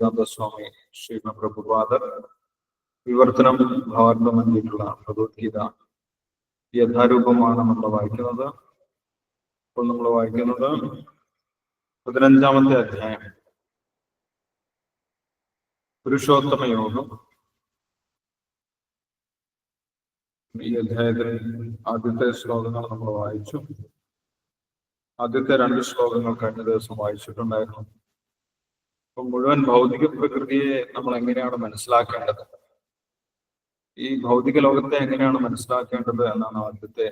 ഭക്തിവേദാന്ത സ്വാമി ശ്രീമ പ്രഭുപാദർ വിവർത്തനം ഭാവാർത്ഥം നൽകിയിട്ടുള്ള ഭഗവത്ഗീത യഥാരൂപമാണ് നമ്മൾ വായിക്കുന്നത്. ഇപ്പോൾ നമ്മൾ വായിക്കുന്നത് 15-ാമത്തെ അധ്യായം പുരുഷോത്തമ യോഗം. ഈ അധ്യായത്തിൽ ആദ്യത്തെ ശ്ലോകങ്ങൾ നമ്മൾ വായിച്ചു. ആദ്യത്തെ 2 ശ്ലോകങ്ങൾ കഴിഞ്ഞ ദിവസം വായിച്ചിട്ടുണ്ടായിരുന്നു. അപ്പൊ മുഴുവൻ ഭൗതിക പ്രകൃതിയെ നമ്മൾ എങ്ങനെയാണ് മനസ്സിലാക്കേണ്ടത്, ഈ ഭൗതിക ലോകത്തെ എങ്ങനെയാണ് മനസ്സിലാക്കേണ്ടത് എന്നാണ് ആദ്യത്തെ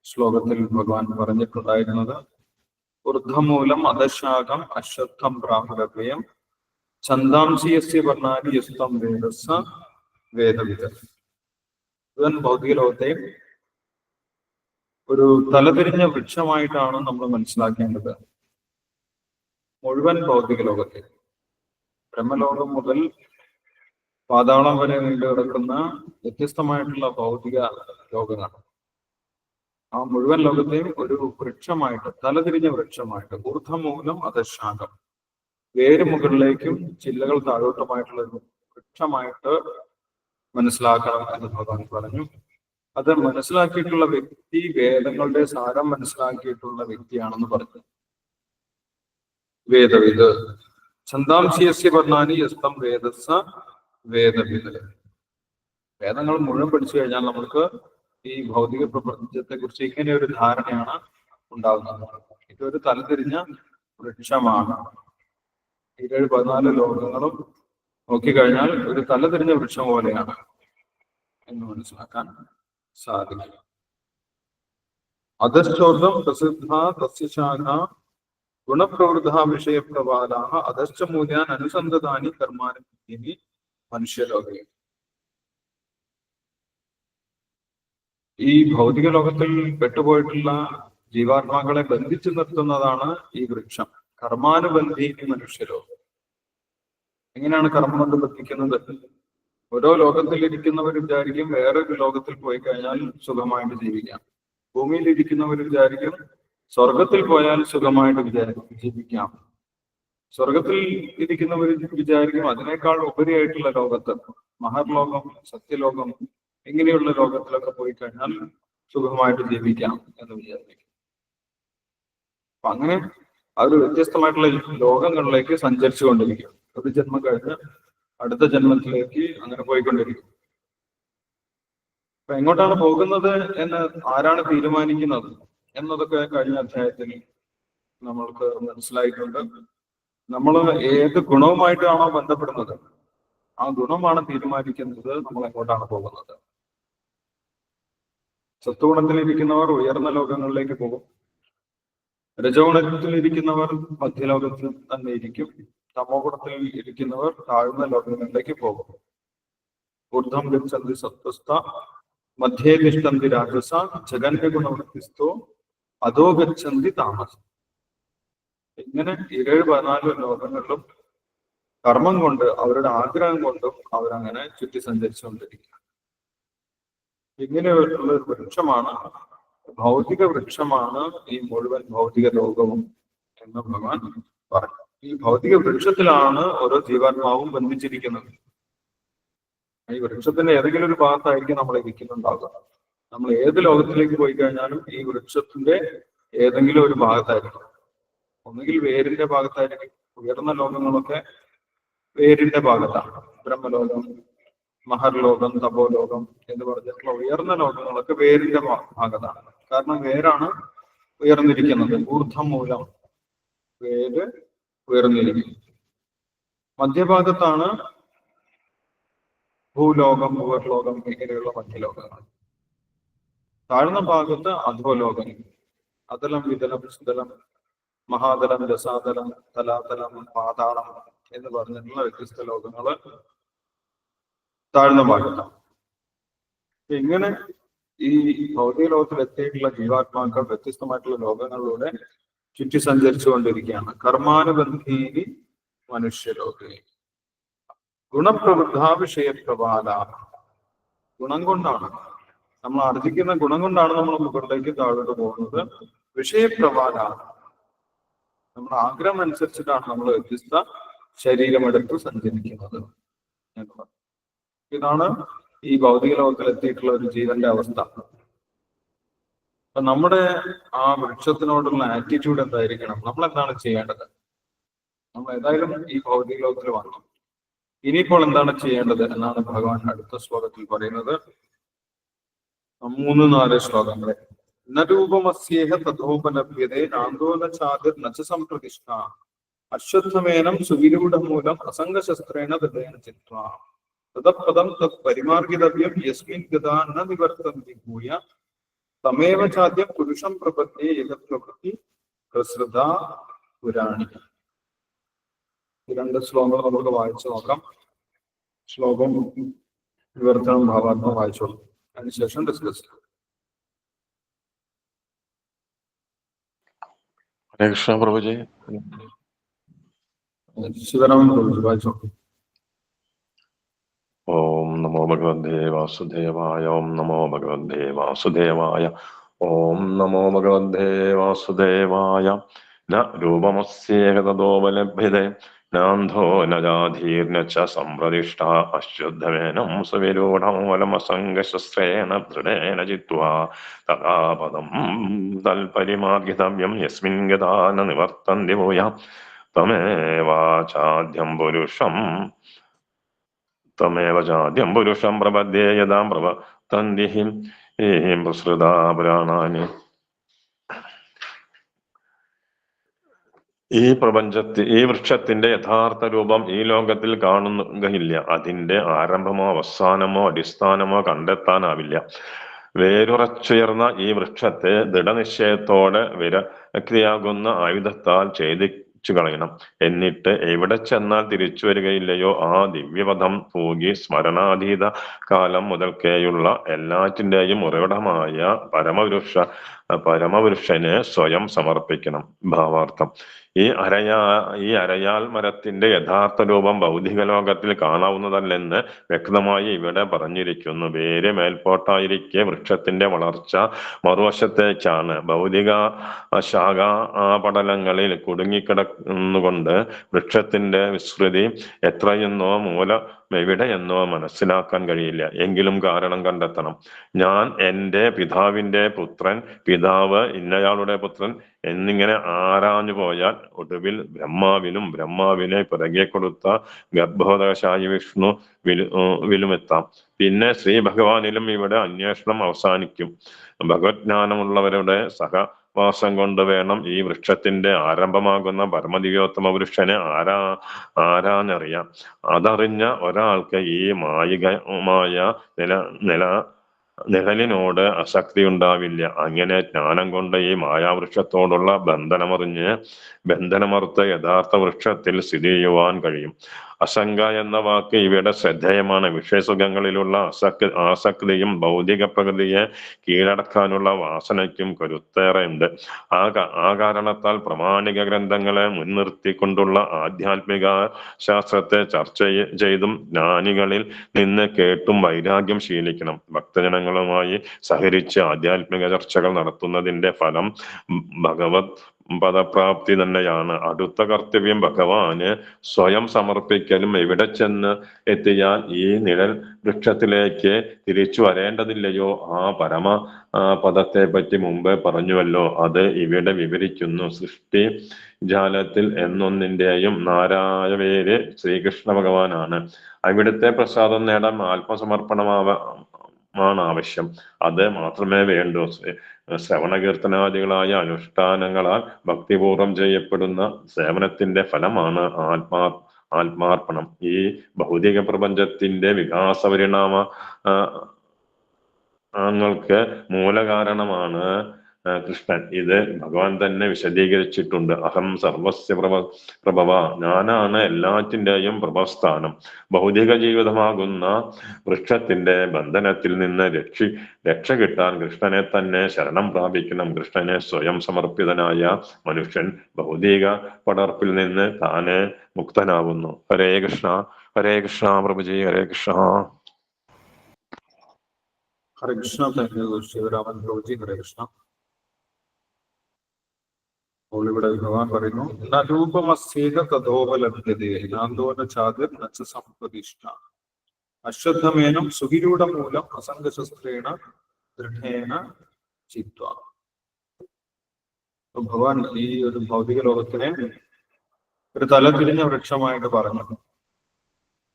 ശ്ലോകത്തിൽ ഭഗവാൻ പറഞ്ഞിട്ടുണ്ടായിരുന്നത്. ഊർധ്വമൂലം അധശാഖം അശ്വത്ഥം ബ്രാഹ്മരവ്യം ഛന്ദാംസി യസ്യ വർണ്ണാനി യസ്തം വേദസ്സ വേദവിദ. മുഴുവൻ ഭൗതിക ലോകത്തെ ഒരു തലതിരിഞ്ഞ വൃക്ഷമായിട്ടാണ് നമ്മൾ മനസ്സിലാക്കേണ്ടത്. മുഴുവൻ ഭൗതിക ലോകത്തെ, ബ്രഹ്മലോകം മുതൽ പാതാളം വരെ നീണ്ടു കിടക്കുന്ന വ്യത്യസ്തമായിട്ടുള്ള ഭൗതിക ലോകങ്ങൾ, ആ മുഴുവൻ ലോകത്തെയും ഒരു വൃക്ഷമായിട്ട്, തലതിരിഞ്ഞ വൃക്ഷമായിട്ട്, ഊർധ്വമൂലം അധശാഖം, വേര് മുകളിലേക്കും ചില്ലകൾ താഴോട്ടുമായിട്ടുള്ള ഒരു വൃക്ഷമായിട്ട് മനസ്സിലാക്കണം എന്ന് ഭഗവാൻ പറഞ്ഞു. അത് മനസ്സിലാക്കിയിട്ടുള്ള വ്യക്തി വേദങ്ങളുടെ സാരം മനസ്സിലാക്കിയിട്ടുള്ള വ്യക്തിയാണെന്ന് പറഞ്ഞു. വേദവിത് ഛന്ദാംശിയസ്യ വർണ്ണാനി യസ്തം വേദസ്സ വേദവിത്. വേദങ്ങൾ മുഴുവൻ പഠിച്ചു കഴിഞ്ഞാൽ നമുക്ക് ഈ ഭൗതിക പ്രപഞ്ചത്തെ കുറിച്ച് ഇങ്ങനെ ഒരു ധാരണയാണ് ഉണ്ടാകുന്നത്. ഇതൊരു തലതിരിഞ്ഞ വൃക്ഷമാണ്. 14 ലോകങ്ങളും നോക്കിക്കഴിഞ്ഞാൽ ഒരു തലതിരിഞ്ഞ വൃക്ഷം പോലെയാണ് എന്ന് മനസ്സിലാക്കാൻ സാധിക്കും. അധശ്ചോർദ്ധം പ്രസിദ്ധ തസ്യശാഖ ഗുണപ്രവൃദ്ധ വിഷയപ്രവാലാ അധശ്ച മൂല്യാൻ അനുസന്ധതാനി കർമാനി മനുഷ്യലോകേ. ഈ ഭൗതിക ലോകത്തിൽ പെട്ടുപോയിട്ടുള്ള ജീവാത്മാക്കളെ ബന്ധിച്ചു നിർത്തുന്നതാണ് ഈ വൃക്ഷം. കർമാനുബന്ധീനി മനുഷ്യലോകം. എങ്ങനെയാണ് കർമ്മം കൊണ്ട് ബന്ധിക്കുന്നത്? ഓരോ ലോകത്തിൽ ഇരിക്കുന്നവർ വിചാരിക്കും വേറൊരു ലോകത്തിൽ പോയി കഴിഞ്ഞാൽ സുഖമായിട്ട് ജീവിക്കാം. ഭൂമിയിൽ ഇരിക്കുന്നവർ വിചാരിക്കും സ്വർഗത്തിൽ പോയാൽ സുഖമായിട്ട് ജീവിക്കാം. സ്വർഗത്തിൽ ഇരിക്കുന്നവർ വിചാരിക്കും അതിനേക്കാൾ ഉപരിയായിട്ടുള്ള ലോകത്ത്, മഹർലോകം, സത്യലോകം, ഇങ്ങനെയുള്ള ലോകത്തിലൊക്കെ പോയി കഴിഞ്ഞാൽ സുഖമായിട്ട് ജീവിക്കാം എന്ന് വിചാരിക്കും. അപ്പൊ അങ്ങനെ അവർ വ്യത്യസ്തമായിട്ടുള്ള ലോകങ്ങളിലേക്ക് സഞ്ചരിച്ചു കൊണ്ടിരിക്കും. ഒരു ജന്മം കഴിഞ്ഞ് അടുത്ത ജന്മത്തിലേക്ക് അങ്ങനെ പോയിക്കൊണ്ടിരിക്കും. അപ്പൊ എങ്ങോട്ടാണ് പോകുന്നത് എന്ന് ആരാണ് തീരുമാനിക്കുന്നത് എന്നതൊക്കെ കഴിഞ്ഞ അധ്യായത്തിൽ നമ്മൾക്ക് മനസ്സിലായിട്ടുണ്ട്. നമ്മൾ ഏത് ഗുണവുമായിട്ടാണോ ബന്ധപ്പെടുന്നത് ആ ഗുണമാണ് തീരുമാനിക്കുന്നത് നമ്മൾ എങ്ങോട്ടാണ് പോകുന്നത്. സത്വഗുണത്തിലിരിക്കുന്നവർ ഉയർന്ന ലോകങ്ങളിലേക്ക് പോകും. രജോഗുണത്തിൽ ഇരിക്കുന്നവർ മധ്യലോകത്തിൽ തന്നെ ഇരിക്കും. തമോ ഗുണത്തിൽ ഇരിക്കുന്നവർ താഴ്ന്ന ലോകങ്ങളിലേക്ക് പോകും. ഊർധ്വം ഗച്ഛന്തി സത്വസ്ഥ മധ്യേ തിഷ്ഠന്തി രാജസ ജഗന്യ ഗുണവൃത്തിസ്ഥോ അധോ ഗച്ഛന്തി താമസം. ഇങ്ങനെ 14 ലോകങ്ങളിലും കർമ്മം കൊണ്ട്, അവരുടെ ആഗ്രഹം കൊണ്ടും അവരങ്ങനെ ചുറ്റി സഞ്ചരിച്ചുകൊണ്ടിരിക്കുക. ഇങ്ങനെയുള്ള ഒരു വൃക്ഷമാണ്, ഭൗതിക വൃക്ഷമാണ് ഈ മുഴുവൻ ഭൗതിക ലോകവും എന്ന് ഭഗവാൻ പറഞ്ഞു. ഈ ഭൗതിക വൃക്ഷത്തിലാണ് ഓരോ ജീവാത്മാവും ബന്ധിച്ചിരിക്കുന്നത്. ഈ വൃക്ഷത്തിന്റെ ഏതെങ്കിലും ഒരു ഭാഗത്തായിരിക്കും നമ്മൾ ഇരിക്കുന്നുണ്ടാവുക. നമ്മൾ ഏത് ലോകത്തിലേക്ക് പോയി കഴിഞ്ഞാലും ഈ വൃക്ഷത്തിന്റെ ഏതെങ്കിലും ഒരു ഭാഗത്തായിരിക്കും. ഒന്നുകിൽ വേരിന്റെ ഭാഗത്തായിരിക്കും. ഉയർന്ന ലോകങ്ങളൊക്കെ വേരിന്റെ ഭാഗത്താണ്. ബ്രഹ്മലോകം, മഹർലോകം, തപോലോകം എന്ന് പറഞ്ഞിട്ടുള്ള ഉയർന്ന ലോകങ്ങളൊക്കെ വേരിന്റെ ഭാഗത്താണ്. കാരണം വേരാണ് ഉയർന്നിരിക്കുന്നത്. ഊർധ്വമൂലം, വേര് ഉയർന്നിരിക്കും. മധ്യഭാഗത്താണ് ഭൂലോകം, ഭൂവർലോകം, ഇങ്ങനെയുള്ള മധ്യലോകങ്ങൾ. താഴ്ന്ന ഭാഗത്ത് അധോലോകം, അതലം, വിതലം, സുതലം, മഹാതലം, രസാതലം, തലാതലം, പാതാളം എന്ന് പറഞ്ഞിട്ടുള്ള വ്യത്യസ്ത ലോകങ്ങള് താഴ്ന്ന ഭാഗത്താണ്. ഇങ്ങനെ ഈ ഭൗതിക ലോകത്തിൽ എത്തിയിട്ടുള്ള ജീവാത്മാക്കൾ വ്യത്യസ്തമായിട്ടുള്ള ലോകങ്ങളിലൂടെ ചുറ്റി സഞ്ചരിച്ചു കൊണ്ടിരിക്കുകയാണ്. കർമാനുബന്ധീനി മനുഷ്യലോകേ ഗുണപ്രവൃദ്ധ വിഷയപ്രവാല. ഗുണം കൊണ്ടാണ് നമ്മൾ ആർജിക്കുന്ന ഗുണം കൊണ്ടാണ് നമ്മൾ മുകളിലേക്ക് താഴോട്ട് പോകുന്നത്. വിഷയപ്രവാല, നമ്മുടെ ആഗ്രഹം അനുസരിച്ചിട്ടാണ് നമ്മൾ വ്യത്യസ്ത ശരീരമെടുത്ത് സഞ്ചരിക്കുന്നത്. ഇതാണ് ഈ ഭൗതിക ലോകത്തിൽ എത്തിയിട്ടുള്ള ഒരു ജീവന്റെ അവസ്ഥ. അപ്പൊ നമ്മുടെ ആ വൃക്ഷത്തിനോടുള്ള ആറ്റിറ്റ്യൂഡ് എന്തായിരിക്കണം? നമ്മൾ എന്താണ് ചെയ്യേണ്ടത്? നമ്മൾ ഏതായാലും ഈ ഭൗതിക ലോകത്തിൽ വന്നു, ഇനിയിപ്പോൾ എന്താണ് ചെയ്യേണ്ടത് എന്നാണ് ഭഗവാൻ അടുത്ത ശ്ലോകത്തിൽ പറയുന്നത്. 3-4 ശ്ലോകങ്ങളെ. നരൂപമസ്യേഹ തഥോപലഭ്യതേ നാന്തോന ചാതിർ നച സംപ്രതിഷ്ഠ അശ്വത്ഥമേനം സുവിരൂഢമൂലം അസംഗശസ്ത്രേണ ഹൃദയം ചിത്വാ തദപദം തത് പരിമാർഗിതവ്യം യസ്മിൻ ഗതാ ന നിവർത്തന്തി ഭൂയ തമേവ ചാദ്യം പുരുഷം പ്രപദ്യേ യഥ പ്രവൃത്തി പ്രസൃത പുരാണി. ഈ 2 ശ്ലോകങ്ങൾ നമുക്ക് വായിച്ചു നോക്കാം. ശ്ലോകം വിവർത്തനം ഭാവാത്മം വായിച്ചോളൂ, അതിനുശേഷം ഡിസ്കസ് ചെയ്യാം. ഹരേ കൃഷ്ണ പ്രഭുജി. ശിവരാമൻ പ്രഭുജി വായിച്ചോളൂ. ഓം നമോ ഭഗവതേ വാസുദേവായ. ഓം നമോ ഭഗവതേ വാസുദേവായ. ഓം നമോ ഭഗവതേ വാസുദേവായ. ന രൂപമസ്യേക തഥോപലഭ്യതേ നാന്ധോ ന ജാധീർന ച സംപ്രതിഷ്ഠ അശ്വത്ഥമേനം സുവിരൂഢമൂലമസംഗശസ്ത്രേണ ദൃഢേന ചിത്വാ തഥാ പദം തൽപരിമാർഗിതവ്യം യസ്മിൻ ഗതാ ന നിവർത്തന്തി ഭൂയ തമേവാചാദ്യം പുരുഷം പ്രപദ്യേ യഥാ പ്രവർത്തന്തി പ്രസൃതാ പുരാണാനി. ഈ വൃക്ഷത്തിന്റെ യഥാർത്ഥ രൂപം ഈ ലോകത്തിൽ കാണുകയില്ല. അതിന്റെ ആരംഭമോ അവസാനമോ അടിസ്ഥാനമോ കണ്ടെത്താനാവില്ല. വേരുറച്ചുയർന്ന ഈ വൃക്ഷത്തെ ദൃഢനിശ്ചയത്തോടെ വിരക്തിയാകുന്ന ആയുധത്താൽ ഛേദിച്ചു കളയണം. എന്നിട്ട് എവിടെ ചെന്നാൽ തിരിച്ചു വരികയില്ലയോ ആ ദിവ്യപദം തൂകി സ്മരണാതീത കാലം മുതൽക്കേയുള്ള എല്ലാറ്റിന്റെയും ഉറവിടമായ പരമപുരുഷന് സ്വയം സമർപ്പിക്കണം. ഭാവാർത്ഥം: ഈ അരയാൽ മരത്തിന്റെ യഥാർത്ഥ രൂപം ഭൗതിക ലോകത്തിൽ കാണാവുന്നതല്ലെന്ന് വ്യക്തമായി ഇവിടെ പറഞ്ഞിരിക്കുന്നു. വേര് മേൽപോട്ടായിരിക്കെ വൃക്ഷത്തിന്റെ വളർച്ച മറുവശത്തേക്കാണ്. ഭൗതിക ശാഖാപടലങ്ങളിൽ കുടുങ്ങിക്കിടന്നുകൊണ്ട് വൃക്ഷത്തിന്റെ വിസ്തൃതി എത്രയെന്നോ മൂലം എവിടെയെന്നോ മനസ്സിലാക്കാൻ കഴിയില്ല. എങ്കിലും കാരണം കണ്ടെത്തണം. ഞാൻ എൻ്റെ പിതാവിന്റെ പുത്രൻ, പിതാവ് ഇന്നയാളുടെ പുത്രൻ എന്നിങ്ങനെ ആരാഞ്ഞു പോയാൽ ഒടുവിൽ ബ്രഹ്മാവിനെ പിറകെ കൊടുത്ത ഗർഭോദകശായി വിഷ്ണുവിലുമെത്താം. പിന്നെ ശ്രീ ഭഗവാനിലും ഇവിടെ അന്വേഷണം അവസാനിക്കും. ഭഗവത്ജ്ഞാനമുള്ളവരുടെ സഹവാസം കൊണ്ട് വേണം ഈ വൃക്ഷത്തിന്റെ ആരംഭമാകുന്ന പരമദിവ്യോത്തമ പുരുഷനെ ആരാഞ്ഞറിയാം. അതറിഞ്ഞ ഒരാൾക്ക് ഈ മായികമായ നിഴലിനോട് അശക്തി ഉണ്ടാവില്ല. അങ്ങനെ ജ്ഞാനം കൊണ്ട് ഈ മായാവൃക്ഷത്തോടുള്ള ബന്ധനമറുത്ത യഥാർത്ഥ വൃക്ഷത്തിൽ സ്ഥിതി ചെയ്യുവാൻ കഴിയും. അസംഗ എന്ന വാക്ക് ഇവിടെ ശ്രദ്ധേയമാണ്. വിഷയസുഖങ്ങളിലുള്ള ആസക്തിയും ഭൗതിക പ്രകൃതിയെ കീഴടക്കാനുള്ള വാസനയ്ക്കും കരുത്തേറെയുണ്ട്. ആ കാരണത്താൽ പ്രാമാണിക ഗ്രന്ഥങ്ങളെ മുൻനിർത്തിക്കൊണ്ടുള്ള ആധ്യാത്മിക ശാസ്ത്രത്തെ ചർച്ച ചെയ്തും ജ്ഞാനികളിൽ നിന്ന് കേട്ടും വൈരാഗ്യം ശീലിക്കണം. ഭക്തജനങ്ങളുമായി സഹകരിച്ച് ആധ്യാത്മിക ചർച്ചകൾ നടത്തുന്നതിന്റെ ഫലം ഭഗവത് പദപ്രാപ്തി തന്നെയാണ്. അടുത്ത കർത്തവ്യം ഭഗവാന് സ്വയം സമർപ്പിക്കലും. എവിടെ ചെന്ന് എത്തിയാൽ ഈ നിഴൽ വൃക്ഷത്തിലേക്ക് തിരിച്ചു വരേണ്ടതില്ലയോ? ആ പരമ പദത്തെ പറ്റി മുമ്പ് പറഞ്ഞുവല്ലോ, അത് ഇവിടെ വിവരിക്കുന്നു. സൃഷ്ടി ജാലത്തിൽ എന്നൊന്നിന്റെയും നാരായ പേര് ശ്രീകൃഷ്ണ ഭഗവാനാണ്. അവിടുത്തെ പ്രസാദം നേടാൻ ആത്മസമർപ്പണമാണ് ആവശ്യം. അത് മാത്രമേ വേണ്ടൂ. ശ്രവണകീർത്തനാദികളായ അനുഷ്ഠാനങ്ങളാൽ ഭക്തിപൂർവം ചെയ്യപ്പെടുന്ന സേവനത്തിന്റെ ഫലമാണ് ആത്മാർപ്പണം. ഈ ഭൗതിക പ്രപഞ്ചത്തിന്റെ വികാസ പരിണാമങ്ങൾക്ക് മൂലകാരണമാണ് കൃഷ്ണൻ. ഇത് ഭഗവാൻ തന്നെ വിശദീകരിച്ചിട്ടുണ്ട്. അഹം സർവസ്യ പ്രഭവ, ഞാനാണ് എല്ലാറ്റിൻ്റെയും പ്രഭസ്ഥാനം. ഭൗതിക ജീവിതമാകുന്ന വൃക്ഷത്തിന്റെ ബന്ധനത്തിൽ നിന്ന് രക്ഷ കിട്ടാൻ കൃഷ്ണനെ തന്നെ ശരണം പ്രാപിക്കണം. കൃഷ്ണനെ സ്വയം സമർപ്പിതനായ മനുഷ്യൻ ഭൗതിക പടർപ്പിൽ നിന്ന് താനെ മുക്തനാവുന്നു. ഹരേ കൃഷ്ണ പ്രഭുജി. ഹരേ കൃഷ്ണ. ഹരേ കൃഷ്ണ. ശിവരാമൻ പ്രഭുജി. ഹരേ കൃഷ്ണ. അപ്പോൾ ഇവിടെ ഭഗവാൻ പറയുന്നു, നരൂപമസ്യേക തഥോപലഭ്യതേ നാന്തോന ചാതിർ നച്ച സംപ്രതിഷ്ഠ അശ്വത്ഥമേനം സുഖിരൂഢമൂലം അസംഗശസ്ത്രേണ ദൃഢേന ചിത്വ. ഭഗവാൻ ഈ ഒരു ഭൗതിക ലോകത്തിനെ ഒരു തലതിരിഞ്ഞ വൃക്ഷമായിട്ട് പറഞ്ഞു.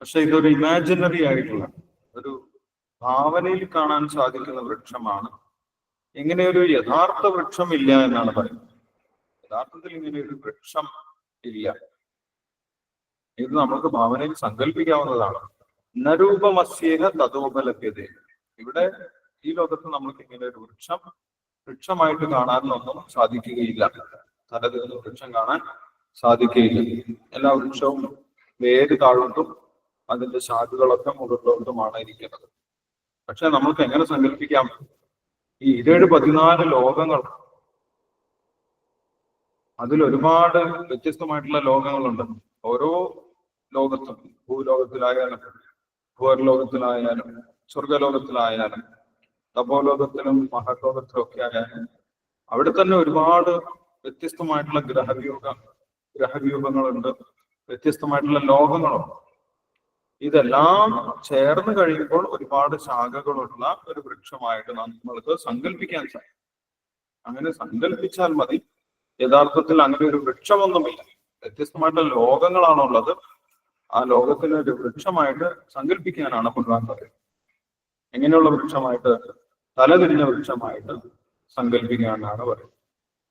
പക്ഷെ ഇതൊരു ഇമാജിനറി ആയിട്ടുള്ള ഒരു ഭാവനയിൽ കാണാൻ സാധിക്കുന്ന വൃക്ഷമാണ്. ഇങ്ങനെ ഒരു യഥാർത്ഥ വൃക്ഷം ഇല്ല എന്നാണ് പറയുന്നത്. യഥാർത്ഥത്തിൽ ഇങ്ങനെ ഒരു വൃക്ഷം ഇല്ല. ഇത് നമുക്ക് ഭാവനയിൽ സങ്കല്പിക്കാവുന്നതാണ്. നരൂപമസ്യേഹ തഥോപലഭ്യത. ഇവിടെ ഈ ലോകത്ത് നമുക്ക് ഇങ്ങനെ ഒരു വൃക്ഷമായിട്ട് കാണാനൊന്നും സാധിക്കുകയില്ല. തലതിരിഞ്ഞ വൃക്ഷം കാണാൻ സാധിക്കുകയില്ല. എല്ലാ വൃക്ഷവും വേര് താഴോട്ടും അതിന്റെ ശാഖകളൊക്കെ മുകളിലോട്ടുമാണ് ഇരിക്കുന്നത്. പക്ഷെ നമുക്ക് എങ്ങനെ സങ്കല്പിക്കാം, ഈ 14 ലോകങ്ങൾ, അതിൽ ഒരുപാട് വ്യത്യസ്തമായിട്ടുള്ള ലോകങ്ങളുണ്ട്. ഓരോ ലോകത്തും, ഭൂലോകത്തിലായാലും ഭൂവർലോകത്തിലായാലും സ്വർഗലോകത്തിലായാലും തപോലോകത്തിലും മഹലോകത്തിലും ഒക്കെ ആയാലും അവിടെ തന്നെ ഒരുപാട് വ്യത്യസ്തമായിട്ടുള്ള ഗ്രഹവ്യൂഹങ്ങളുണ്ട്, വ്യത്യസ്തമായിട്ടുള്ള ലോകങ്ങളുണ്ട്. ഇതെല്ലാം ചേർന്ന് കഴിയുമ്പോൾ ഒരുപാട് ശാഖകളുള്ള ഒരു വൃക്ഷമായിട്ട് നമ്മൾക്ക് സങ്കല്പിക്കാൻ സാധിക്കും. അങ്ങനെ സങ്കല്പിച്ചാൽ മതി. യഥാർത്ഥത്തിൽ അങ്ങനെ ഒരു വൃക്ഷമൊന്നുമില്ല. വ്യത്യസ്തമായിട്ടുള്ള ലോകങ്ങളാണുള്ളത്. ആ ലോകത്തിന് ഒരു വൃക്ഷമായിട്ട് സങ്കല്പിക്കാനാണ് ഭഗവാൻ പറയുന്നത്. എങ്ങനെയുള്ള വൃക്ഷമായിട്ട്? തലതിരിഞ്ഞ വൃക്ഷമായിട്ട് സങ്കല്പിക്കാനാണ് പറയുന്നത്.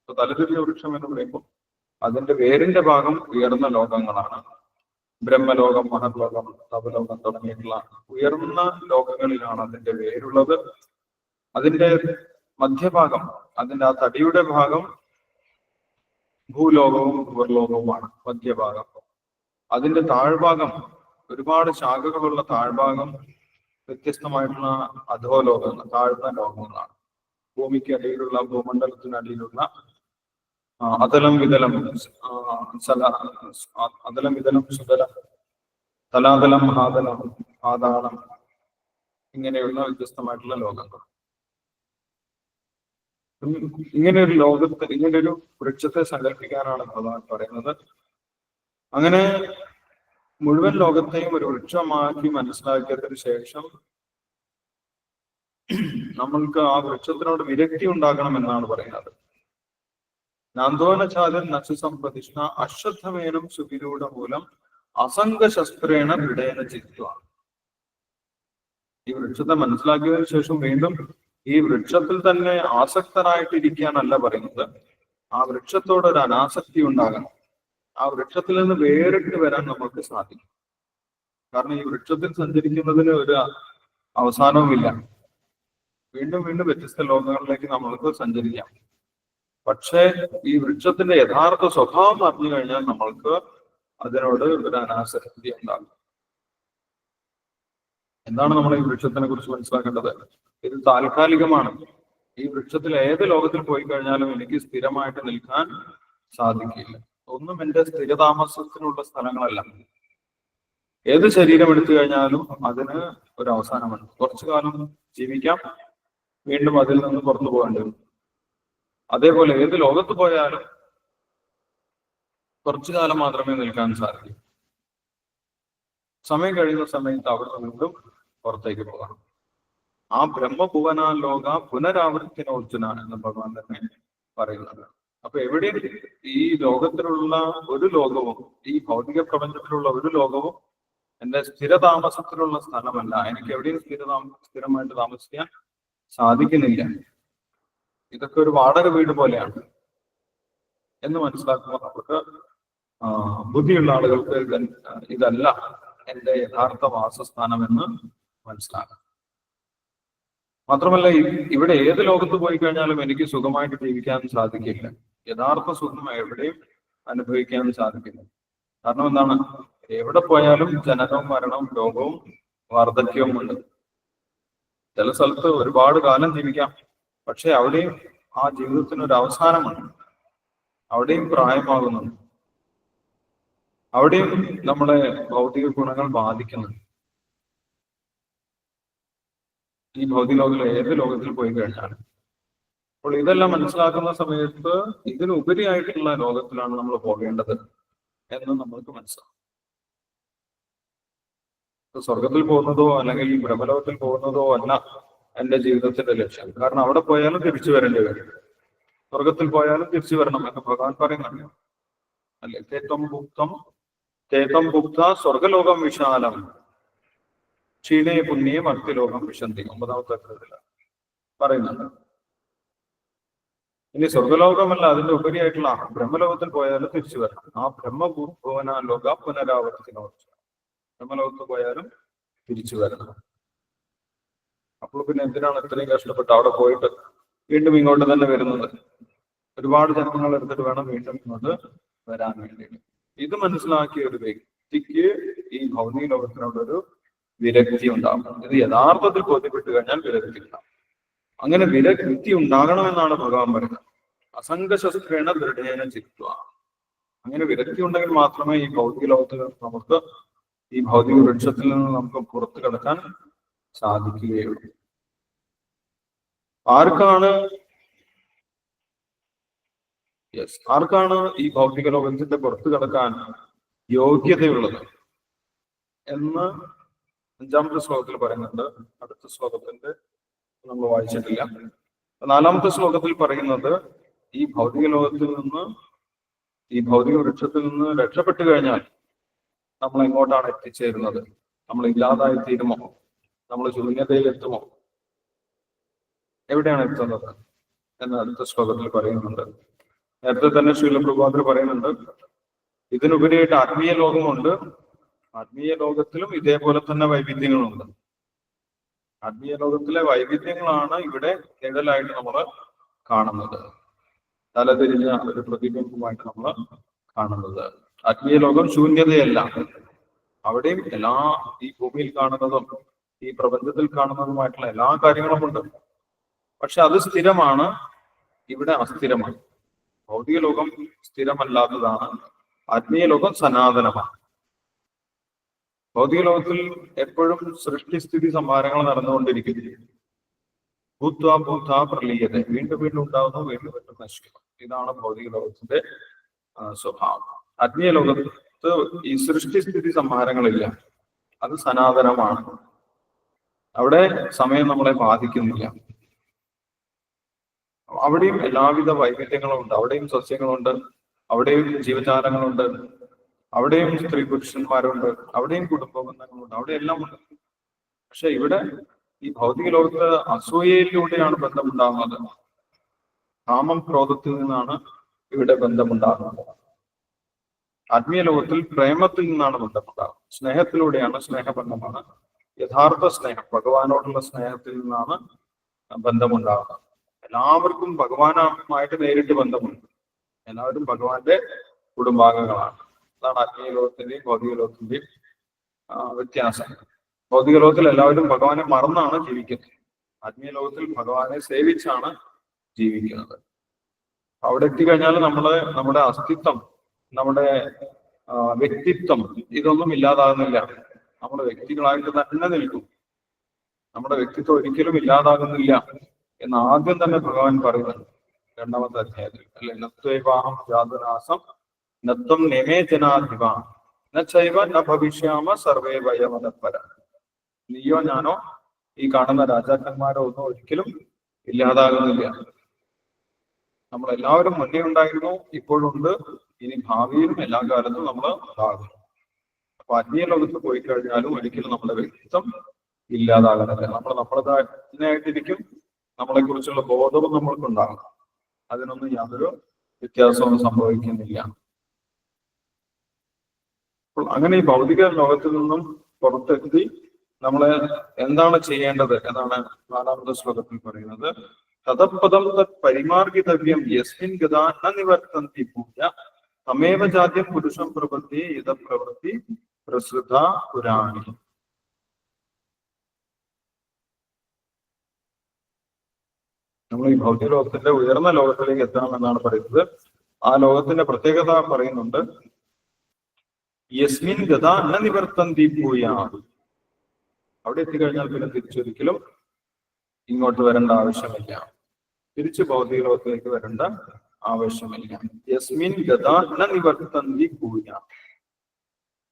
അപ്പൊ തലതിരിഞ്ഞ വൃക്ഷം എന്ന് പറയുമ്പോൾ അതിന്റെ വേരിന്റെ ഭാഗം ഉയർന്ന ലോകങ്ങളാണ്. ബ്രഹ്മലോകം, മഹർലോകം, തപലോകം തുടങ്ങിയിട്ടുള്ള ഉയർന്ന ലോകങ്ങളിലാണ് അതിന്റെ വേരുള്ളത്. അതിന്റെ മധ്യഭാഗം, അതിന്റെ ആ തടിയുടെ ഭാഗം ഭൂലോകവും ഭൂവർലോകവുമാണ് മധ്യഭാഗം. അതിന്റെ താഴ്ഭാഗം, ഒരുപാട് ശാഖകളുള്ള താഴ്ഭാഗം വ്യത്യസ്തമായിട്ടുള്ള അധോലോകങ്ങൾ, താഴ്ന്ന ലോകങ്ങളാണ്. ഭൂമിക്ക് അടിയിലുള്ള, ഭൂമണ്ഡലത്തിനടിയിലുള്ള അതലം വിതലം അതലം വിതലം സുതലം, തലാതലം, മഹാതലം, പാതാളം, ഇങ്ങനെയുള്ള വ്യത്യസ്തമായിട്ടുള്ള ലോകങ്ങൾ. ഇങ്ങനെ ഒരു ലോകത്ത്, ഇങ്ങനെ ഒരു വൃക്ഷത്തെ സങ്കല്പിക്കാനാണ് ഭഗവാൻ പറയുന്നത്. അങ്ങനെ മുഴുവൻ ലോകത്തെയും ഒരു വൃക്ഷമാക്കി മനസ്സിലാക്കിയതിനു ശേഷം നമ്മൾക്ക് ആ വൃക്ഷത്തിനോട് വിരക്തി ഉണ്ടാകണം എന്നാണ് പറയുന്നത്. നാന്തോനചാതൻ നച്ചു സംപ്രതിഷ്ഠ അശ്വത്ഥമേനം സുഖിരൂഢ മൂലം അസംഗശസ്ത്രേണ ദൃഢേന ചിത്വ. ഈ വൃക്ഷത്തെ മനസ്സിലാക്കിയതിനു ശേഷം വീണ്ടും ഈ വൃക്ഷത്തിൽ തന്നെ ആസക്തനായിട്ടിരിക്കാനല്ല പറയുന്നത്. ആ വൃക്ഷത്തോട് ഒരു അനാസക്തി ഉണ്ടാകണം. ആ വൃക്ഷത്തിൽ നിന്ന് വേറിട്ട് വരാൻ നമുക്ക് സാധിക്കും. കാരണം ഈ വൃക്ഷത്തിൽ സഞ്ചരിക്കുന്നതിന് ഒരു അവസാനവുമില്ല. വീണ്ടും വീണ്ടും വ്യത്യസ്ത ലോകങ്ങളിലേക്ക് നമ്മൾക്ക് സഞ്ചരിക്കാം. പക്ഷേ ഈ വൃക്ഷത്തിന്റെ യഥാർത്ഥ സ്വഭാവം അറിഞ്ഞു കഴിഞ്ഞാൽ നമ്മൾക്ക് അതിനോട് ഒരു അനാസക്തി ഉണ്ടാകും. എന്താണ് നമ്മൾ ഈ വൃക്ഷത്തിനെ കുറിച്ച് മനസ്സിലാക്കേണ്ടത്? ഇത് താൽക്കാലികമാണ്. ഈ വൃക്ഷത്തിൽ ഏത് ലോകത്തിൽ പോയി കഴിഞ്ഞാലും എനിക്ക് സ്ഥിരമായിട്ട് നിൽക്കാൻ സാധിക്കില്ല. ഒന്നും എന്റെ സ്ഥിരതാമസത്തിനുള്ള സ്ഥലങ്ങളല്ല. ഏത് ശരീരം എടുത്തു കഴിഞ്ഞാലും അതിന് ഒരു അവസാനമാണ്. കുറച്ചു കാലം ജീവിക്കാം, വീണ്ടും അതിൽ നിന്ന് പുറത്തു പോകേണ്ടി വരും. അതേപോലെ ഏത് ലോകത്ത് പോയാലും കുറച്ചു കാലം മാത്രമേ നിൽക്കാൻ സാധിക്കൂ. സമയം കഴിയുന്ന സമയത്ത് അവിടെ വീണ്ടും പുറത്തേക്ക് പോകണം. ആ ബ്രഹ്മഭുവന ലോക പുനരാവൃത്തിനോർജുന എന്ന് ഭഗവാൻ തന്നെ പറയുന്നത്. അപ്പൊ എവിടെയും ഈ ലോകത്തിലുള്ള ഒരു ലോകവും, ഈ ഭൗതിക പ്രപഞ്ചത്തിലുള്ള ഒരു ലോകവും എന്റെ സ്ഥിരതാമസത്തിലുള്ള സ്ഥലമല്ല. എനിക്ക് എവിടെയും സ്ഥിരമായിട്ട് താമസിക്കാൻ സാധിക്കുന്നില്ല. ഇതൊക്കെ ഒരു വാടക വീട് പോലെയാണ് എന്ന് മനസ്സിലാക്കുമ്പോൾ നമുക്ക് ബുദ്ധിയുള്ള ആളുകൾക്ക് ഇതല്ല എന്റെ യഥാർത്ഥ വാസസ്ഥാനം എന്ന് മനസ്സിലാക്കാം. മാത്രമല്ല, ഇവിടെ ഏത് ലോകത്ത് പോയി കഴിഞ്ഞാലും എനിക്ക് സുഖമായിട്ട് ജീവിക്കാൻ സാധിക്കില്ല. യഥാർത്ഥ സുഖം എവിടെയും അനുഭവിക്കാൻ സാധിക്കില്ല. കാരണം എന്താണ്? എവിടെ പോയാലും ജനനവും മരണവും രോഗവും വാർദ്ധക്യവും ഉണ്ട്. ചില സ്ഥലത്ത് ഒരുപാട് കാലം ജീവിക്കാം, പക്ഷെ അവിടെയും ആ ജീവിതത്തിന് ഒരു അവസാനമുണ്ട്. അവിടെയും പ്രായമാകുന്നുണ്ട്. അവിടെയും നമ്മളെ ഭൗതിക ഗുണങ്ങൾ ബാധിക്കുന്നുണ്ട്. ഈ ഭൗതിക ലോകത്തിൽ ഏത് ലോകത്തിൽ പോയി കഴിഞ്ഞാലും അപ്പോൾ ഇതെല്ലാം മനസ്സിലാക്കുന്ന സമയത്ത് ഇതിനുപരിയായിട്ടുള്ള ലോകത്തിലാണ് നമ്മൾ പോകേണ്ടത് എന്ന് നമ്മൾക്ക് മനസ്സിലാവും. സ്വർഗത്തിൽ പോകുന്നതോ അല്ലെങ്കിൽ ബ്രഹ്മലോകത്തിൽ പോകുന്നതോ അല്ല എന്റെ ജീവിതത്തിന്റെ ലക്ഷ്യം. കാരണം അവിടെ പോയാലും തിരിച്ചു വരേണ്ടി വരും, സ്വർഗത്തിൽ പോയാലും തിരിച്ചു വരണം എന്ന് ഭഗവാൻ പറയുന്നുണ്ട് അല്ലെ. തേത്വം ഭുക്ത സ്വർഗലോകം വിശാലം ക്ഷീണേ പുണ്യേ മർത്യലോകം വിശന്തി 9ാമത്തെ അധ്യായത്തിൽ പറയുന്നുണ്ട്. ഇനി സ്വർഗലോകമല്ല, അതിന്റെ ഉപരിയായിട്ടുള്ള ബ്രഹ്മലോകത്തിൽ പോയാലും തിരിച്ചു വരണം. ആ ബ്രഹ്മഭുവന ലോക പുനരാവർത്തിനോ, ബ്രഹ്മലോകത്ത് പോയാലും തിരിച്ചു വരണം. അപ്പോൾ പിന്നെ എന്തിനാണ് ഇത്രയും കഷ്ടപ്പെട്ട് അവിടെ പോയിട്ട് വീണ്ടും ഇങ്ങോട്ട് തന്നെ വരുന്നത്? ഒരുപാട് ജന്മങ്ങൾ എടുത്തിട്ട് വേണം വീണ്ടും ഇങ്ങോട്ട് വരാൻ വേണ്ടിയിട്ട്. ഇത് മനസ്സിലാക്കിയ ഒരു വ്യക്തിക്ക് ഈ ഭൗതിക ലോകത്തിനോടൊരു വിരക്തി ഉണ്ടാകും. ഇത് യഥാർത്ഥത്തിൽ ബോധ്യപ്പെട്ടു കഴിഞ്ഞാൽ വിരക്തി ഉണ്ടാകും. അങ്ങനെ വിരക്തി ഉണ്ടാകണമെന്നാണ് ഭഗവാൻ പറയുന്നത്. അസംഗശസ്ത്രേണ ദൃഢേന ചിത്വ. അങ്ങനെ വിരക്തി ഉണ്ടെങ്കിൽ മാത്രമേ ഈ ഭൗതിക ലോകത്ത് നമുക്ക്, ഈ ഭൗതിക വൃക്ഷത്തിൽ നിന്ന് നമുക്ക് പുറത്തു കിടക്കാൻ സാധിക്കുകയുള്ളൂ. ആർക്കാണ് ഈ ഭൗതിക ലോകത്തിന്റെ പുറത്തു കിടക്കാൻ യോഗ്യതയുള്ളത് എന്ന് 5ാമത്തെ ശ്ലോകത്തിൽ പറയുന്നുണ്ട്. അടുത്ത ശ്ലോകത്തിന്റെ നമ്മൾ വായിച്ചിട്ടില്ല. 4ാമത്തെ ശ്ലോകത്തിൽ പറയുന്നത് ഈ ഭൗതിക ലോകത്തിൽ നിന്ന്, ഈ ഭൗതിക വൃക്ഷത്തിൽ നിന്ന് രക്ഷപ്പെട്ടു കഴിഞ്ഞാൽ നമ്മൾ എങ്ങോട്ടാണ് എത്തിച്ചേരുന്നത്? നമ്മൾ ഇല്ലാതായി തീരുമോ? നമ്മൾ ശൂന്യതയിൽ എത്തുമോ? എവിടെയാണ് എത്തുന്നത് എന്ന് അടുത്ത ശ്ലോകത്തിൽ പറയുന്നുണ്ട്. നേരത്തെ തന്നെ ശീലപ്രഭാതർ പറയുന്നുണ്ട്, ഇതിനുപരിയായിട്ട് ആത്മീയ ലോകമുണ്ട്. ആത്മീയ ലോകത്തിലും ഇതേപോലെ തന്നെ വൈവിധ്യങ്ങളുണ്ട്. ആത്മീയ ലോകത്തിലെ വൈവിധ്യങ്ങളാണ് ഇവിടെ നിഴലായിട്ട് നമ്മൾ കാണുന്നത്, തലതിരിഞ്ഞ ഒരു പ്രതിബിംബമായിട്ട് നമ്മൾ കാണുന്നത്. ആത്മീയ ലോകം ശൂന്യതയല്ല. അവിടെയും എല്ലാ ഈ ഭൂമിയിൽ കാണുന്നതും ഈ പ്രപഞ്ചത്തിൽ കാണുന്നതുമായിട്ടുള്ള എല്ലാ കാര്യങ്ങളും ഉണ്ട്. പക്ഷെ അത് സ്ഥിരമാണ്, ഇവിടെ അസ്ഥിരമാണ്. ഭൗതിക ലോകം സ്ഥിരമല്ലാത്തതാണ്, ആത്മീയ ലോകം സനാതനമാണ്. ഭൗതിക ലോകത്തിൽ എപ്പോഴും സൃഷ്ടിസ്ഥിതി സംഹാരങ്ങൾ നടന്നുകൊണ്ടിരിക്കുന്നു. ഭൂത്വാ പ്രളീയത, വീണ്ടും വീണ്ടും ഉണ്ടാകുന്നു, വീണ്ടും വീണ്ടും നശിക്കുന്നു. ഇതാണ് ഭൗതിക ലോകത്തിന്റെ സ്വഭാവം. ആത്മീയ ലോകത്ത് ഈ സൃഷ്ടിസ്ഥിതി സംഹാരങ്ങളില്ല, അത് സനാതനമാണ്. അവിടെ സമയം നമ്മളെ ബാധിക്കുന്നില്ല. അവിടെയും എല്ലാവിധ വൈവിധ്യങ്ങളും ഉണ്ട്. അവിടെയും സസ്യങ്ങളുണ്ട്, അവിടെയും ജീവജാലങ്ങളുണ്ട്, അവിടെയും സ്ത്രീ പുരുഷന്മാരുണ്ട്, അവിടെയും കുടുംബ ബന്ധങ്ങളുണ്ട്, അവിടെ എല്ലാം ഉണ്ട്. പക്ഷെ ഇവിടെ ഈ ഭൗതിക ലോകത്ത് അസൂയയിലൂടെയാണ് ബന്ധമുണ്ടാകുന്നത്. കാമം ക്രോധത്തിൽ നിന്നാണ് ഇവിടെ ബന്ധമുണ്ടാകുന്നത്. ആത്മീയ ലോകത്തിൽ പ്രേമത്തിൽ നിന്നാണ് ബന്ധമുണ്ടാകുന്നത്. സ്നേഹത്തിലൂടെയാണ്, സ്നേഹബന്ധമാണ് യഥാർത്ഥ സ്നേഹം. ഭഗവാനോടുള്ള സ്നേഹത്തിൽ നിന്നാണ് ബന്ധമുണ്ടാകുന്നത്. എല്ലാവർക്കും ഭഗവാനുമായിട്ട് നേരിട്ട് ബന്ധമുണ്ട്. എല്ലാവരും ഭഗവാന്റെ കുടുംബാംഗങ്ങളാണ്. അതാണ് ആത്മീയ ലോകത്തിന്റെയും ഭൗതിക ലോകത്തിന്റെയും വ്യത്യാസം. ഭൗതിക ലോകത്തിൽ എല്ലാവരും ഭഗവാനെ മറന്നാണ് ജീവിക്കുന്നത്. ആത്മീയ ലോകത്തിൽ ഭഗവാനെ സേവിച്ചാണ് ജീവിക്കുന്നത്. അവിടെ എത്തിക്കഴിഞ്ഞാൽ നമ്മുടെ അസ്തിത്വം, നമ്മുടെ വ്യക്തിത്വം ഇതൊന്നും ഇല്ലാതാകുന്നില്ല. നമ്മുടെ വ്യക്തികളായിട്ട് തന്നെ നിൽക്കും. നമ്മുടെ വ്യക്തിത്വം ഒരിക്കലും ഇല്ലാതാകുന്നില്ല എന്ന് ആദ്യം തന്നെ ഭഗവാൻ പറയുന്നുണ്ട് 2ാമത്തെ അധ്യായത്തിൽ അല്ലെ. നത്വേവാഹം ജാതനാസം നത്വം നിമേ ജനാധിപ നൈവ ന ഭവിഷ്യാമ സർവേ വയമതപര. നീയോ ഞാനോ ഈ കാണുന്ന രാജാക്കന്മാരോ ഒന്നും ഒരിക്കലും ഇല്ലാതാകുന്നില്ല. നമ്മളെല്ലാവരും മുന്നേ ഉണ്ടായിരുന്നു, ഇപ്പോഴുണ്ട്, ഇനി ഭാവിയിലും എല്ലാ കാലത്തും നമ്മൾ ഉണ്ടാകും. അപ്പൊ ആത്മീയ ലോകത്ത് പോയി കഴിഞ്ഞാലും ഒരിക്കലും നമ്മുടെ വ്യക്തിത്വം ഇല്ലാതാകുന്നില്ല. നമ്മൾ നമ്മളതായിട്ടിരിക്കും. നമ്മളെ കുറിച്ചുള്ള ബോധവും നമ്മൾക്കുണ്ടാകും. അതിനൊന്നും യാതൊരു വ്യത്യാസവും സംഭവിക്കുന്നില്ല. അപ്പോൾ അങ്ങനെ ഈ ഭൗതിക ലോകത്തിൽ നിന്നും പുറത്തെത്തി നമ്മളെ എന്താണ് ചെയ്യേണ്ടത് എന്നാണ് 4ാമത്തെ ശ്ലോകത്തിൽ പറയുന്നത്. തദപദം തത് പരിമാർഗിതവ്യം യസ്മിൻ ഗതാ ന നിവർത്തന്തി പൂജ തമേവ ജാത്യം പുരുഷം പ്രവൃത്തി ഇത പ്രവൃത്തി പ്രസൃത പുരാണി. നമ്മൾ ഈ ഭൗതിക ലോകത്തിന്റെ ഉയർന്ന ലോകത്തിലേക്ക് എത്തണമെന്നാണ് പറയുന്നത്. ആ ലോകത്തിന്റെ പ്രത്യേകത പറയുന്നുണ്ട്. യസ്മിൻ ഗതാ ന നിവർത്തന്തി പൂയ. അവിടെ എത്തിക്കഴിഞ്ഞാൽ പിന്നെ തിരിച്ചൊരിക്കലും ഇങ്ങോട്ട് വരേണ്ട ആവശ്യമില്ല. തിരിച്ച് ഭൗതിക ലോകത്തിലേക്ക് വരേണ്ട ആവശ്യമില്ല. യസ്മിൻ ഗതാ ന നിവർത്തന്തി ഭൂയ.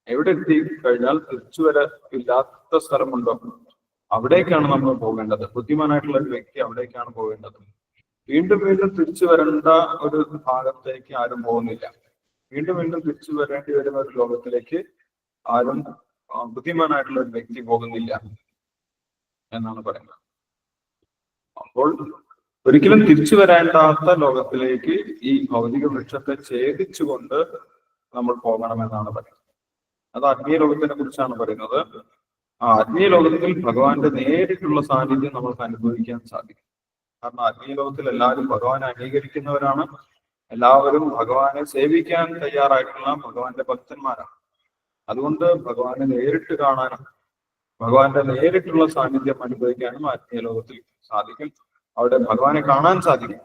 എവിടെ എത്തി കഴിഞ്ഞാൽ തിരിച്ചു ഇല്ലാത്ത സ്ഥലമുണ്ടോ അവിടേക്കാണ് നമ്മൾ പോകേണ്ടത്. ബുദ്ധിമാനായിട്ടുള്ള ഒരു വ്യക്തി അവിടേക്കാണ് പോകേണ്ടത്. വീണ്ടും വീണ്ടും തിരിച്ചു വരേണ്ട ഒരു ഭാഗത്തേക്ക് ആരും പോകുന്നില്ല. വീണ്ടും വീണ്ടും തിരിച്ചു വരേണ്ടി വരുന്ന ഒരു ലോകത്തിലേക്ക് ആരും ബുദ്ധിമാനായിട്ടുള്ള ഒരു വ്യക്തി പോകുന്നില്ല എന്നാണ് പറയുന്നത്. അപ്പോൾ ഒരിക്കലും തിരിച്ചു വരേണ്ടാത്ത ലോകത്തിലേക്ക് ഈ ഭൗതിക വൃക്ഷത്തെ ഛേദിച്ചുകൊണ്ട് നമ്മൾ പോകണമെന്നാണ് പറയുന്നത്. അത് ആത്മീയ ലോകത്തിനെ കുറിച്ചാണ് പറയുന്നത്. ആ ആത്മീയ ലോകത്തിൽ ഭഗവാന്റെ നേരിട്ടുള്ള സാന്നിധ്യം നമ്മൾക്ക് അനുഭവിക്കാൻ സാധിക്കും. കാരണം ആത്മീയ ലോകത്തിൽ എല്ലാവരും ഭഗവാനെ അംഗീകരിക്കുന്നവരാണ്. എല്ലാവരും ഭഗവാനെ സേവിക്കാൻ തയ്യാറായിട്ടുള്ള ഭഗവാന്റെ ഭക്തന്മാരാണ്. അതുകൊണ്ട് ഭഗവാനെ നേരിട്ട് കാണാനും ഭഗവാന്റെ നേരിട്ടുള്ള സാന്നിധ്യം അനുഭവിക്കാനും ആത്മീയ ലോകത്തിൽ സാധിക്കും. അവിടെ ഭഗവാനെ കാണാൻ സാധിക്കും.